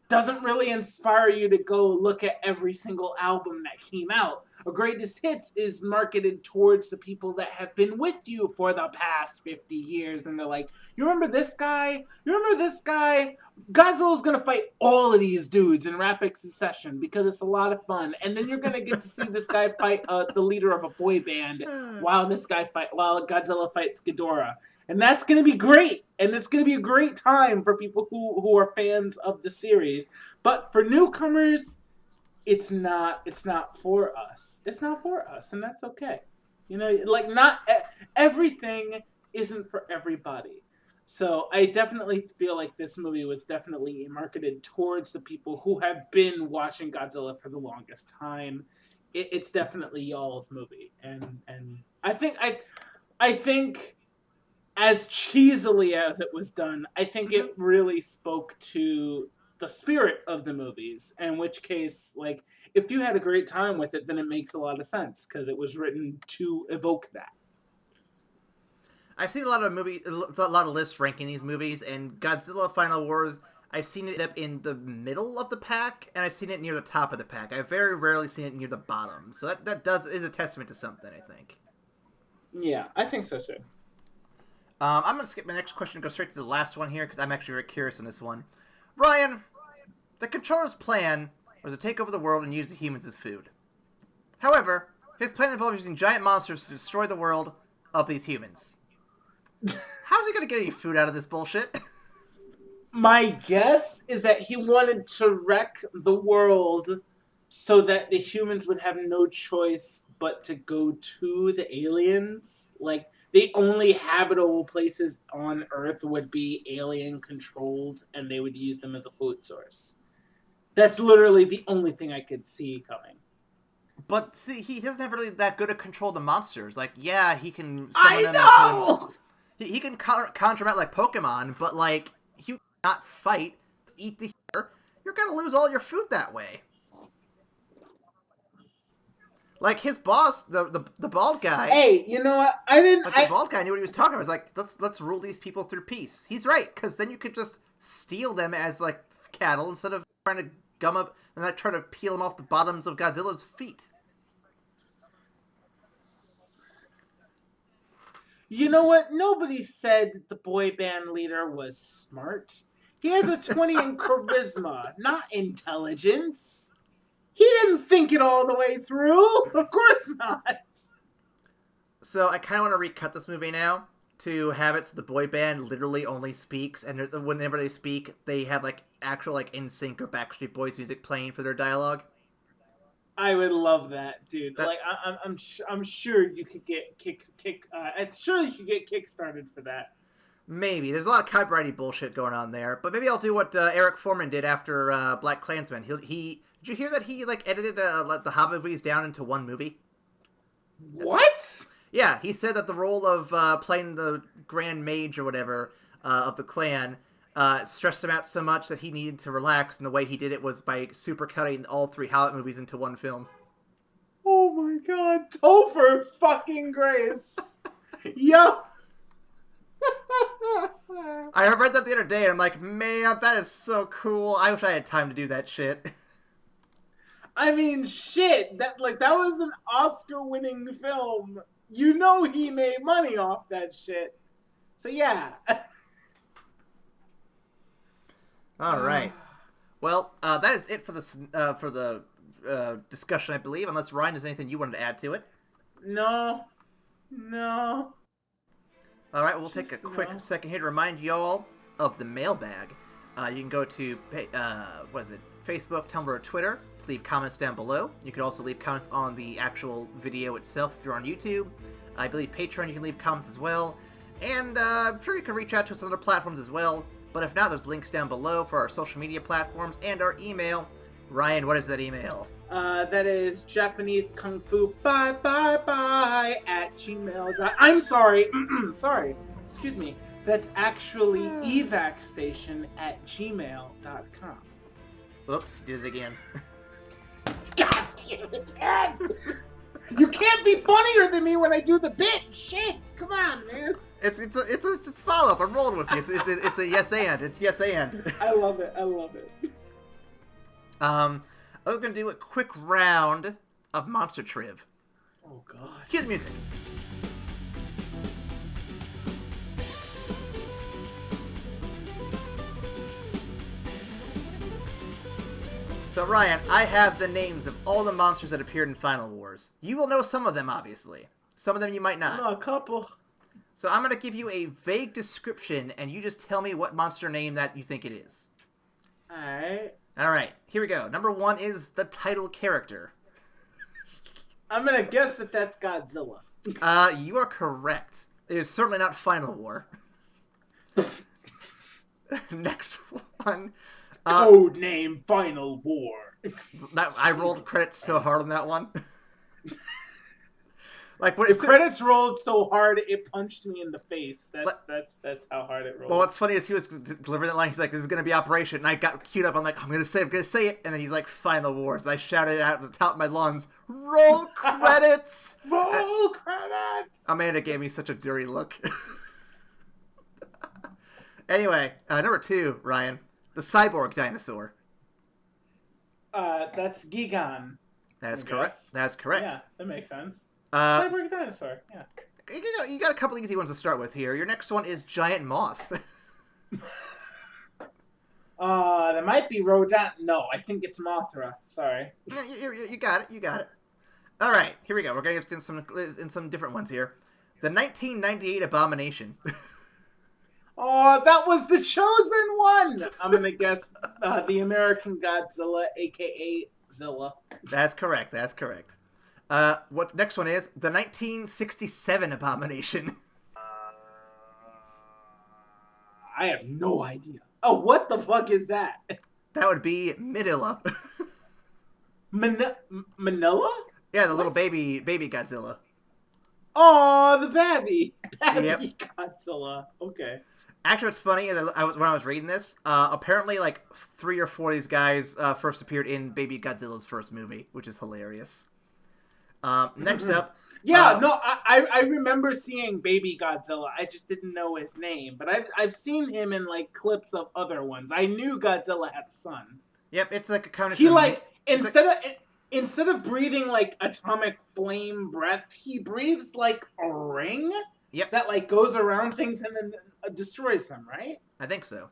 Speaker 3: doesn't really inspire you to go look at every single album that came out. A greatest hits is marketed towards the people that have been with you for the past 50 years. And they're like, you remember this guy? You remember this guy? Godzilla's going to fight all of these dudes in rapid succession because it's a lot of fun. And then you're going to get to see this guy fight the leader of a boy band while Godzilla fights Ghidorah. And that's going to be great. And it's going to be a great time for people who are fans of the series. But for newcomers, it's not for us. It's not for us, and that's okay. You know, like, not everything isn't for everybody. So I definitely feel like this movie was definitely marketed towards the people who have been watching Godzilla for the longest time. It's definitely y'all's movie. And I think as cheesily as it was done, I think it really spoke to the spirit of the movies, in which case, like, if you had a great time with it, then it makes a lot of sense, because it was written to evoke that.
Speaker 2: I've seen a lot of lists ranking these movies, and Godzilla Final Wars, I've seen it up in the middle of the pack, and I've seen it near the top of the pack. I've very rarely seen it near the bottom, so that is a testament to something, I think.
Speaker 3: Yeah, I think so too.
Speaker 2: I'm going to skip my next question and go straight to the last one here, because I'm actually very curious on this one. Ryan, the controller's plan was to take over the world and use the humans as food. However, his plan involved using giant monsters to destroy the world of these humans. How's he going to get any food out of this bullshit?
Speaker 3: My guess is that he wanted to wreck the world so that the humans would have no choice but to go to the aliens. Like, the only habitable places on Earth would be alien-controlled, and they would use them as a food source. That's literally the only thing I could see coming.
Speaker 2: But, see, he doesn't have really that good a control of the monsters. Like, yeah, he can
Speaker 3: I
Speaker 2: summon
Speaker 3: know!
Speaker 2: them. He can conjure them out like Pokemon, but, like, you cannot fight, eat the hair. You're gonna lose all your food that way. Like, his boss, the bald guy...
Speaker 3: Hey, you know what? The
Speaker 2: bald guy knew what he was talking about. He was like, let's rule these people through peace. He's right, because then you could just steal them as, like, cattle instead of trying to gum up and try to peel them off the bottoms of Godzilla's feet.
Speaker 3: You know what? Nobody said the boy band leader was smart. He has a 20 in charisma, not intelligence. He didn't think it all the way through. Of course not.
Speaker 2: So I kind of want to recut this movie now to have it so the boy band literally only speaks, and whenever they speak, they have, like, actual, like, NSYNC or Backstreet Boys music playing for their dialogue.
Speaker 3: I would love that, dude. Like, I'm sure you could get kick-started for that.
Speaker 2: Maybe. There's a lot of copyrighty bullshit going on there, but maybe I'll do what Eric Foreman did after Black Klansman. Did you hear that he, like, edited the Hobbit movies down into one movie?
Speaker 3: What?
Speaker 2: Yeah, he said that the role of playing the Grand Mage or whatever of the clan stressed him out so much that he needed to relax, and the way he did it was by supercutting all 3 Hobbit movies into one film.
Speaker 3: Oh my god, Topher fucking Grace. Yup.
Speaker 2: I read that the other day, and I'm like, man, that is so cool. I wish I had time to do that shit.
Speaker 3: I mean, shit. That was an Oscar-winning film. You know he made money off that shit. So yeah.
Speaker 2: All right. Well, that is it for the discussion, I believe. Unless Ryan, has anything you wanted to add to it?
Speaker 3: No.
Speaker 2: All right, we'll take a quick second here to remind you all of the mailbag. You can go to Facebook, Tumblr, or Twitter to leave comments down below. You can also leave comments on the actual video itself if you're on YouTube. I believe Patreon you can leave comments as well. And I'm sure you can reach out to us on other platforms as well. But if not, there's links down below for our social media platforms and our email. Ryan, what is that email?
Speaker 3: That is Japanese Kung Fu bye at gmail. I'm sorry. Sorry. Excuse me. That's actually evacstation at gmail.com.
Speaker 2: Oops, did it again.
Speaker 3: God damn it, Ed! You can't be funnier than me when I do the bit. Shit, come on, man.
Speaker 2: It's follow up. I'm rolling with you. It's a yes and. It's yes and.
Speaker 3: I love it.
Speaker 2: I'm gonna do a quick round of monster triv.
Speaker 3: Oh god.
Speaker 2: Cue the music. So Ryan, I have the names of all the monsters that appeared in Final Wars. You will know some of them, obviously. Some of them you might not.
Speaker 3: No, a couple.
Speaker 2: So I'm going to give you a vague description, and you just tell me what monster name that you think it is.
Speaker 3: Alright.
Speaker 2: Alright, here we go. Number 1 is the title character.
Speaker 3: I'm gonna guess that that's Godzilla.
Speaker 2: You are correct. It is certainly not Final War. Next one.
Speaker 3: Code name Final War.
Speaker 2: I rolled credits so hard on that one. Like when
Speaker 3: the credits rolled so hard it punched me in the face. That's how hard it rolled.
Speaker 2: Well, what's funny is he was delivering that line. He's like, "This is gonna be Operation," and I got queued up. I'm like, "I'm gonna say it," and then he's like, "Final Wars." And I shouted it out at the top of my lungs, "Roll credits!"
Speaker 3: Roll credits!
Speaker 2: Amanda gave me such a dirty look. Anyway, number 2, Ryan. The cyborg dinosaur.
Speaker 3: That's Gigan.
Speaker 2: That's correct. That's correct.
Speaker 3: Yeah, that makes sense.
Speaker 2: Cyborg
Speaker 3: dinosaur. Yeah.
Speaker 2: You got a couple easy ones to start with here. Your next one is giant moth.
Speaker 3: That might be Rodan. No, I think it's Mothra. Sorry.
Speaker 2: Yeah, you got it. You got it. All right, here we go. We're gonna get in some different ones here. The 1998 Abomination.
Speaker 3: Oh, that was the chosen one! I'm gonna guess the American Godzilla, a.k.a. Zilla.
Speaker 2: That's correct. What the next one is? The 1967 Abomination.
Speaker 3: I have no idea. Oh, what the fuck is that?
Speaker 2: That would be Manila.
Speaker 3: Manila?
Speaker 2: Yeah, the little baby Godzilla.
Speaker 3: Oh, the baby
Speaker 2: Yep.
Speaker 3: Godzilla. Okay.
Speaker 2: Actually, what's funny is when I was reading this, apparently like 3 or 4 of these guys first appeared in Baby Godzilla's first movie, which is hilarious. Next up.
Speaker 3: Yeah, no, I remember seeing Baby Godzilla. I just didn't know his name, but I've seen him in like clips of other ones. I knew Godzilla had a son.
Speaker 2: Yep, it's like a kind of.
Speaker 3: He like instead of breathing like atomic flame breath, he breathes like a ring.
Speaker 2: Yep. That
Speaker 3: like goes around things and then destroys them, right?
Speaker 2: I think so.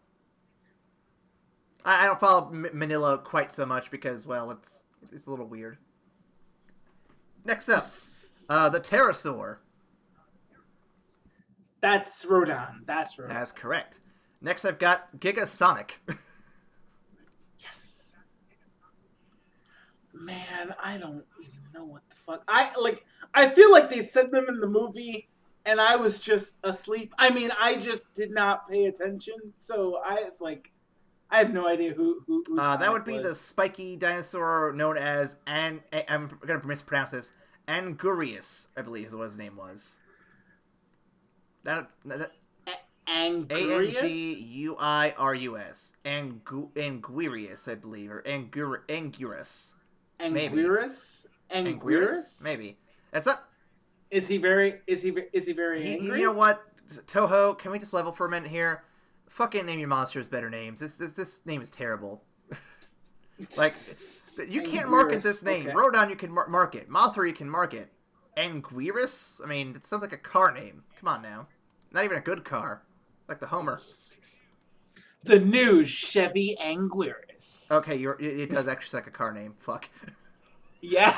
Speaker 2: I don't follow Manila quite so much because, well, it's a little weird. Next up, the pterosaur.
Speaker 3: That's Rodan. That's
Speaker 2: correct. Next, I've got Gigasonic.
Speaker 3: Yes. Man, I don't even know what the fuck. I feel like they said them in the movie, and I was just asleep. I mean, I just did not pay attention, so I have no idea who
Speaker 2: that would be
Speaker 3: was.
Speaker 2: the spiky dinosaur known as I'm gonna mispronounce this. Angurius, I believe is what his name was.
Speaker 3: Angurius?
Speaker 2: Anguirus. Anguirus, I believe, or Angurus.
Speaker 3: Anguirus? Anguirus?
Speaker 2: Maybe. That's not.
Speaker 3: Is he very angry?
Speaker 2: You know what, Toho? Can we just level for a minute here? Fucking name your monsters better names. This name is terrible. Like, you can't market this name.
Speaker 3: Okay.
Speaker 2: Rodon, you can mark it. Mothra, you can mark it. Anguirus? I mean, it sounds like a car name. Come on now. Not even a good car. Like the Homer.
Speaker 3: The new Chevy Anguirus.
Speaker 2: Okay, it does actually sound like a car name. Fuck.
Speaker 3: Yeah.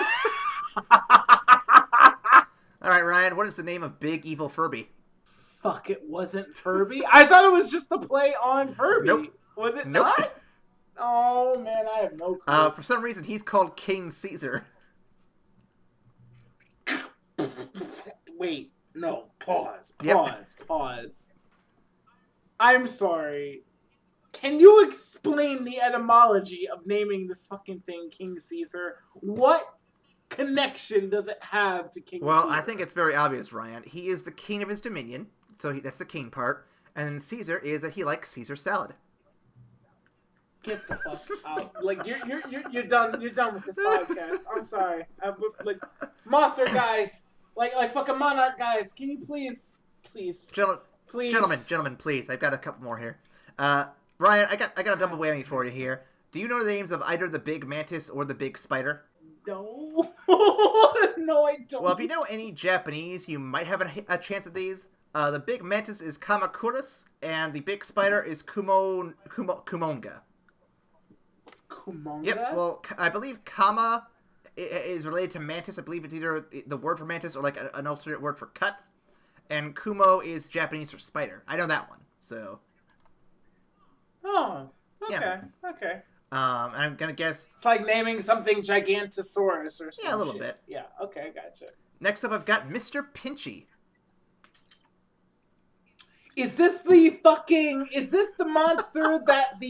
Speaker 2: Alright, Ryan, what is the name of Big Evil Furby?
Speaker 3: Fuck, it wasn't Furby? I thought it was just a play on Furby.
Speaker 2: Nope.
Speaker 3: Was it
Speaker 2: Nope.
Speaker 3: not? Oh, man, I have no clue.
Speaker 2: For some reason, he's called King Caesar.
Speaker 3: Wait, no, pause.
Speaker 2: Yep.
Speaker 3: I'm sorry. Can you explain the etymology of naming this fucking thing King Caesar? What connection does it have to King Caesar?
Speaker 2: Well, I think it's very obvious, Ryan. He is the king of his dominion, so that's the king part. And then Caesar is that he likes Caesar salad.
Speaker 3: Get the fuck out! Like you're done. You're done with this podcast. I'm sorry. Like Mothra guys, like fucking Monarch guys. Can you please?
Speaker 2: Gentlemen, please. I've got a couple more here. Ryan, I got a double whammy for you here. Do you know the names of either the big mantis or the big spider?
Speaker 3: No, no, I don't.
Speaker 2: Well, if you know any Japanese, you might have a chance at these. The big mantis is Kamakuras, and the big spider is Kumonga.
Speaker 3: Kumonga?
Speaker 2: Yep, well, I believe Kama is related to mantis. I believe it's either the word for mantis or like an alternate word for cut. And Kumo is Japanese for spider. I know that one, so.
Speaker 3: Oh, okay,
Speaker 2: yeah.
Speaker 3: Okay.
Speaker 2: And I'm gonna guess.
Speaker 3: It's like naming something Gigantosaurus or something.
Speaker 2: Yeah, a little bit.
Speaker 3: Yeah, okay, gotcha.
Speaker 2: Next up, I've got Mr. Pinchy.
Speaker 3: Is this the monster that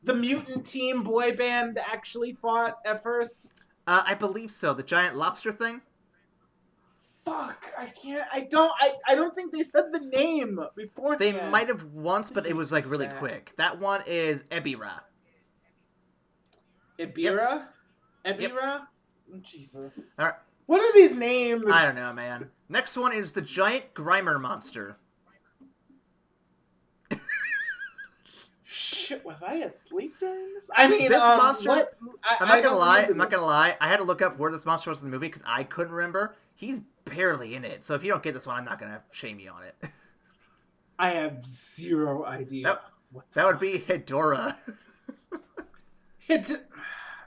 Speaker 3: the mutant team boy band actually fought at first?
Speaker 2: I believe so. The giant lobster thing?
Speaker 3: Fuck, I don't think they said the name before.
Speaker 2: They might have once, but it was like really quick. That one is Ebirah.
Speaker 3: Ebirah?
Speaker 2: Yep.
Speaker 3: Ebirah? Oh, Jesus.
Speaker 2: All right.
Speaker 3: What are these names?
Speaker 2: I don't know, man. Next one is the giant Grimer monster.
Speaker 3: Shit, was I asleep during this? I mean,
Speaker 2: this monster.
Speaker 3: what?
Speaker 2: I'm not gonna lie. I had to look up where this monster was in the movie because I couldn't remember. He's barely in it, so if you don't get this one, I'm not gonna shame you on it.
Speaker 3: I have zero idea.
Speaker 2: That would be Hedorah.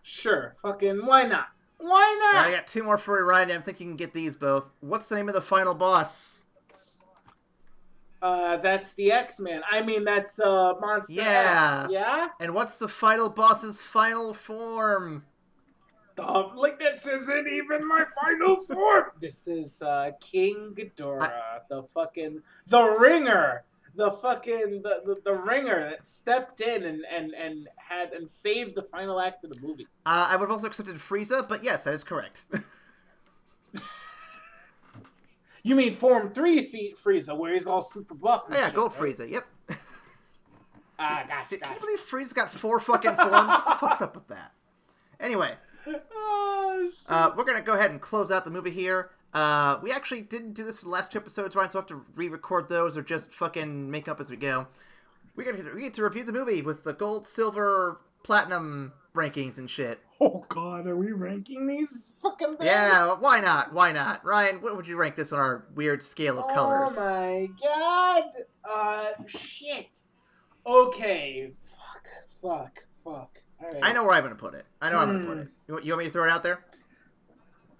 Speaker 3: Sure, fucking why not? Why not?
Speaker 2: I got two more for you, Ryan. I'm thinking you can get these both. What's the name of the final boss?
Speaker 3: That's the X-Man. I mean, that's Monster X. Yeah.
Speaker 2: And what's the final boss's final form?
Speaker 3: Like, this isn't even my final form. This is King Ghidorah, the ringer, the ringer that stepped in and saved the final act of the movie.
Speaker 2: I would have also accepted Frieza, but yes, that is correct.
Speaker 3: You mean Form 3 Frieza, where he's all super buff and shit,
Speaker 2: Gold
Speaker 3: right?
Speaker 2: Frieza, yep.
Speaker 3: Gotcha.
Speaker 2: Can you believe Frieza's got 4 fucking forms? What the fuck's up with that? Anyway. We're going to go ahead and close out the movie here. We actually didn't do this for the last 2 episodes, Ryan, so we'll have to re-record those or just fucking make up as we go. We get to review the movie with the gold, silver, platinum rankings and shit.
Speaker 3: Oh god, are we ranking these fucking things?
Speaker 2: Yeah, why not? Why not? Ryan, what would you rank this on our weird scale of colors?
Speaker 3: Oh my god! Shit. Okay. Fuck. All right.
Speaker 2: I know where I'm going to put it. I'm going to put it. You want me to throw it out there?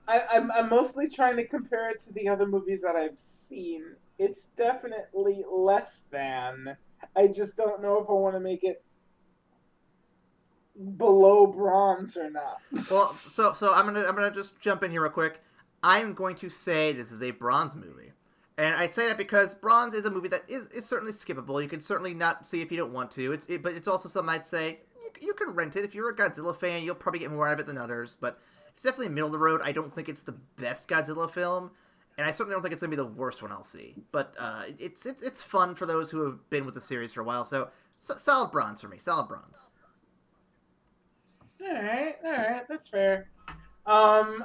Speaker 3: I'm mostly trying to compare it to the other movies that I've seen. It's definitely less than. I just don't know if I want to make it below bronze or not.
Speaker 2: Well, so I'm gonna just jump in here real quick. I'm going to say this is a bronze movie, and I say that because bronze is a movie that is certainly skippable. You can certainly not see if you don't want to. But it's also something I'd say you can rent it if you're a Godzilla fan. You'll probably get more out of it than others. But It's definitely middle of the road. I don't think it's the best Godzilla film, and I certainly don't think it's going to be the worst one I'll see. But it's fun for those who have been with the series for a while. So solid bronze for me. Solid bronze.
Speaker 3: All right, that's fair. I'm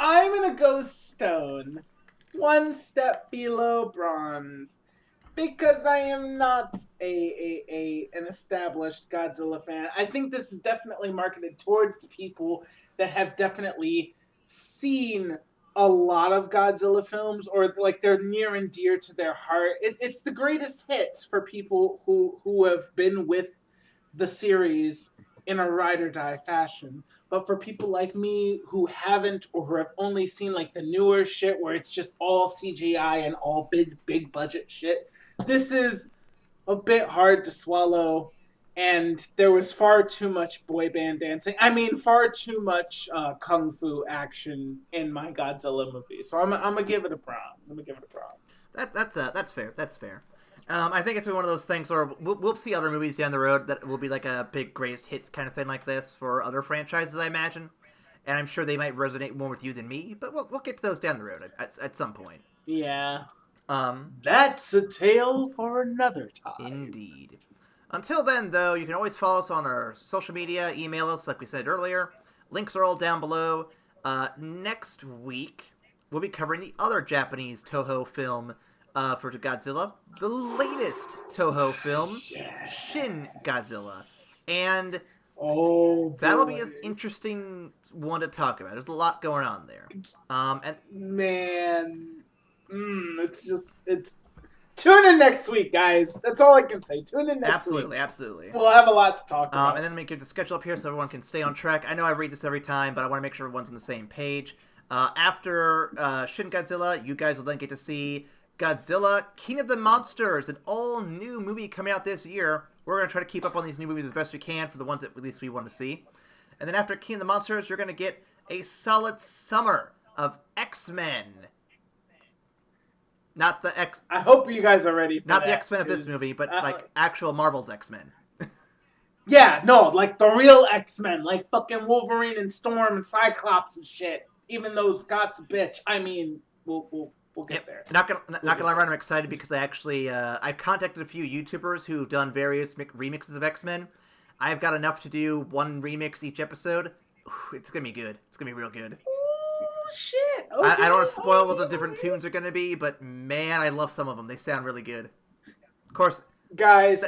Speaker 3: gonna go stone, one step below bronze, because I am not an established Godzilla fan. I think this is definitely marketed towards the people that have definitely seen a lot of Godzilla films, or like they're near and dear to their heart. It's the greatest hits for people who have been with the series in a ride or die fashion. But for people like me who haven't, or who have only seen like the newer shit where it's just all CGI and all big budget shit, this is a bit hard to swallow. And there was far too much boy band dancing. I mean, far too much kung fu action in my Godzilla movie. So I'm gonna give it a bronze.
Speaker 2: That's fair. That's fair. I think it's one of those things where we'll see other movies down the road that will be like a big greatest hits kind of thing like this for other franchises, I imagine. And I'm sure they might resonate more with you than me, but we'll get to those down the road at some point.
Speaker 3: Yeah. That's a tale for another time.
Speaker 2: Indeed. Until then, though, you can always follow us on our social media, email us, like we said earlier. Links are all down below. Next week, we'll be covering the other Japanese Toho film for Godzilla, the latest Toho film, Shin Godzilla. And that'll be an interesting one to talk about. There's a lot going on there.
Speaker 3: It's tune in next week, guys. That's all I can say. Tune in next week.
Speaker 2: Absolutely.
Speaker 3: We'll have a lot to talk about.
Speaker 2: And then we get the schedule up here so everyone can stay on track. I know I read this every time, but I want to make sure everyone's on the same page. After Shin Godzilla, you guys will then get to see Godzilla, King of the Monsters, an all-new movie coming out this year. We're going to try to keep up on these new movies as best we can for the ones that at least we want to see. And then after King of the Monsters, you're going to get a solid summer of X-Men. Not the X.
Speaker 3: I hope you guys are ready for
Speaker 2: not
Speaker 3: that,
Speaker 2: the X-Men of this movie, but like actual Marvel's X-Men.
Speaker 3: Yeah, no, like the real X-Men, like fucking Wolverine and Storm and Cyclops and shit. Even though Scott's a bitch. I mean, we'll get there.
Speaker 2: Not gonna lie, Ryan, I'm excited because I actually I contacted a few YouTubers who've done various remixes of X-Men. I've got enough to do one remix each episode. It's gonna be good. It's gonna be real good.
Speaker 3: Shit.
Speaker 2: Okay, I don't want to spoil what the different tunes are going to be, but man, I love some of them. They sound really good. Of course.
Speaker 3: Guys,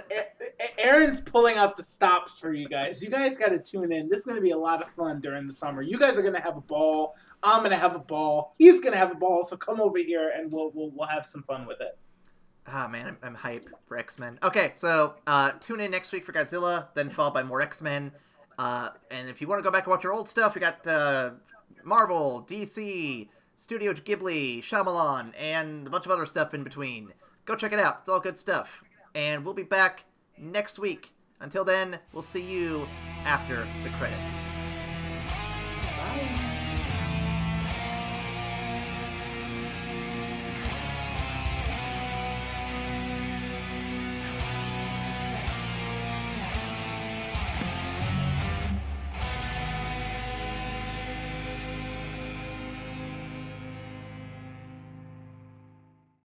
Speaker 3: Aaron's pulling out the stops for you guys. You guys got to tune in. This is going to be a lot of fun during the summer. You guys are going to have a ball. I'm going to have a ball. He's going to have a ball. So come over here and we'll have some fun with it.
Speaker 2: Ah, man, I'm hyped for X-Men. Okay, so tune in next week for Godzilla, then followed by more X-Men. And if you want to go back and watch your old stuff, we got Marvel, DC, Studio Ghibli, Shyamalan, and a bunch of other stuff in between. Go check it out. It's all good stuff. And we'll be back next week. Until then, we'll see you after the credits.
Speaker 3: Bye.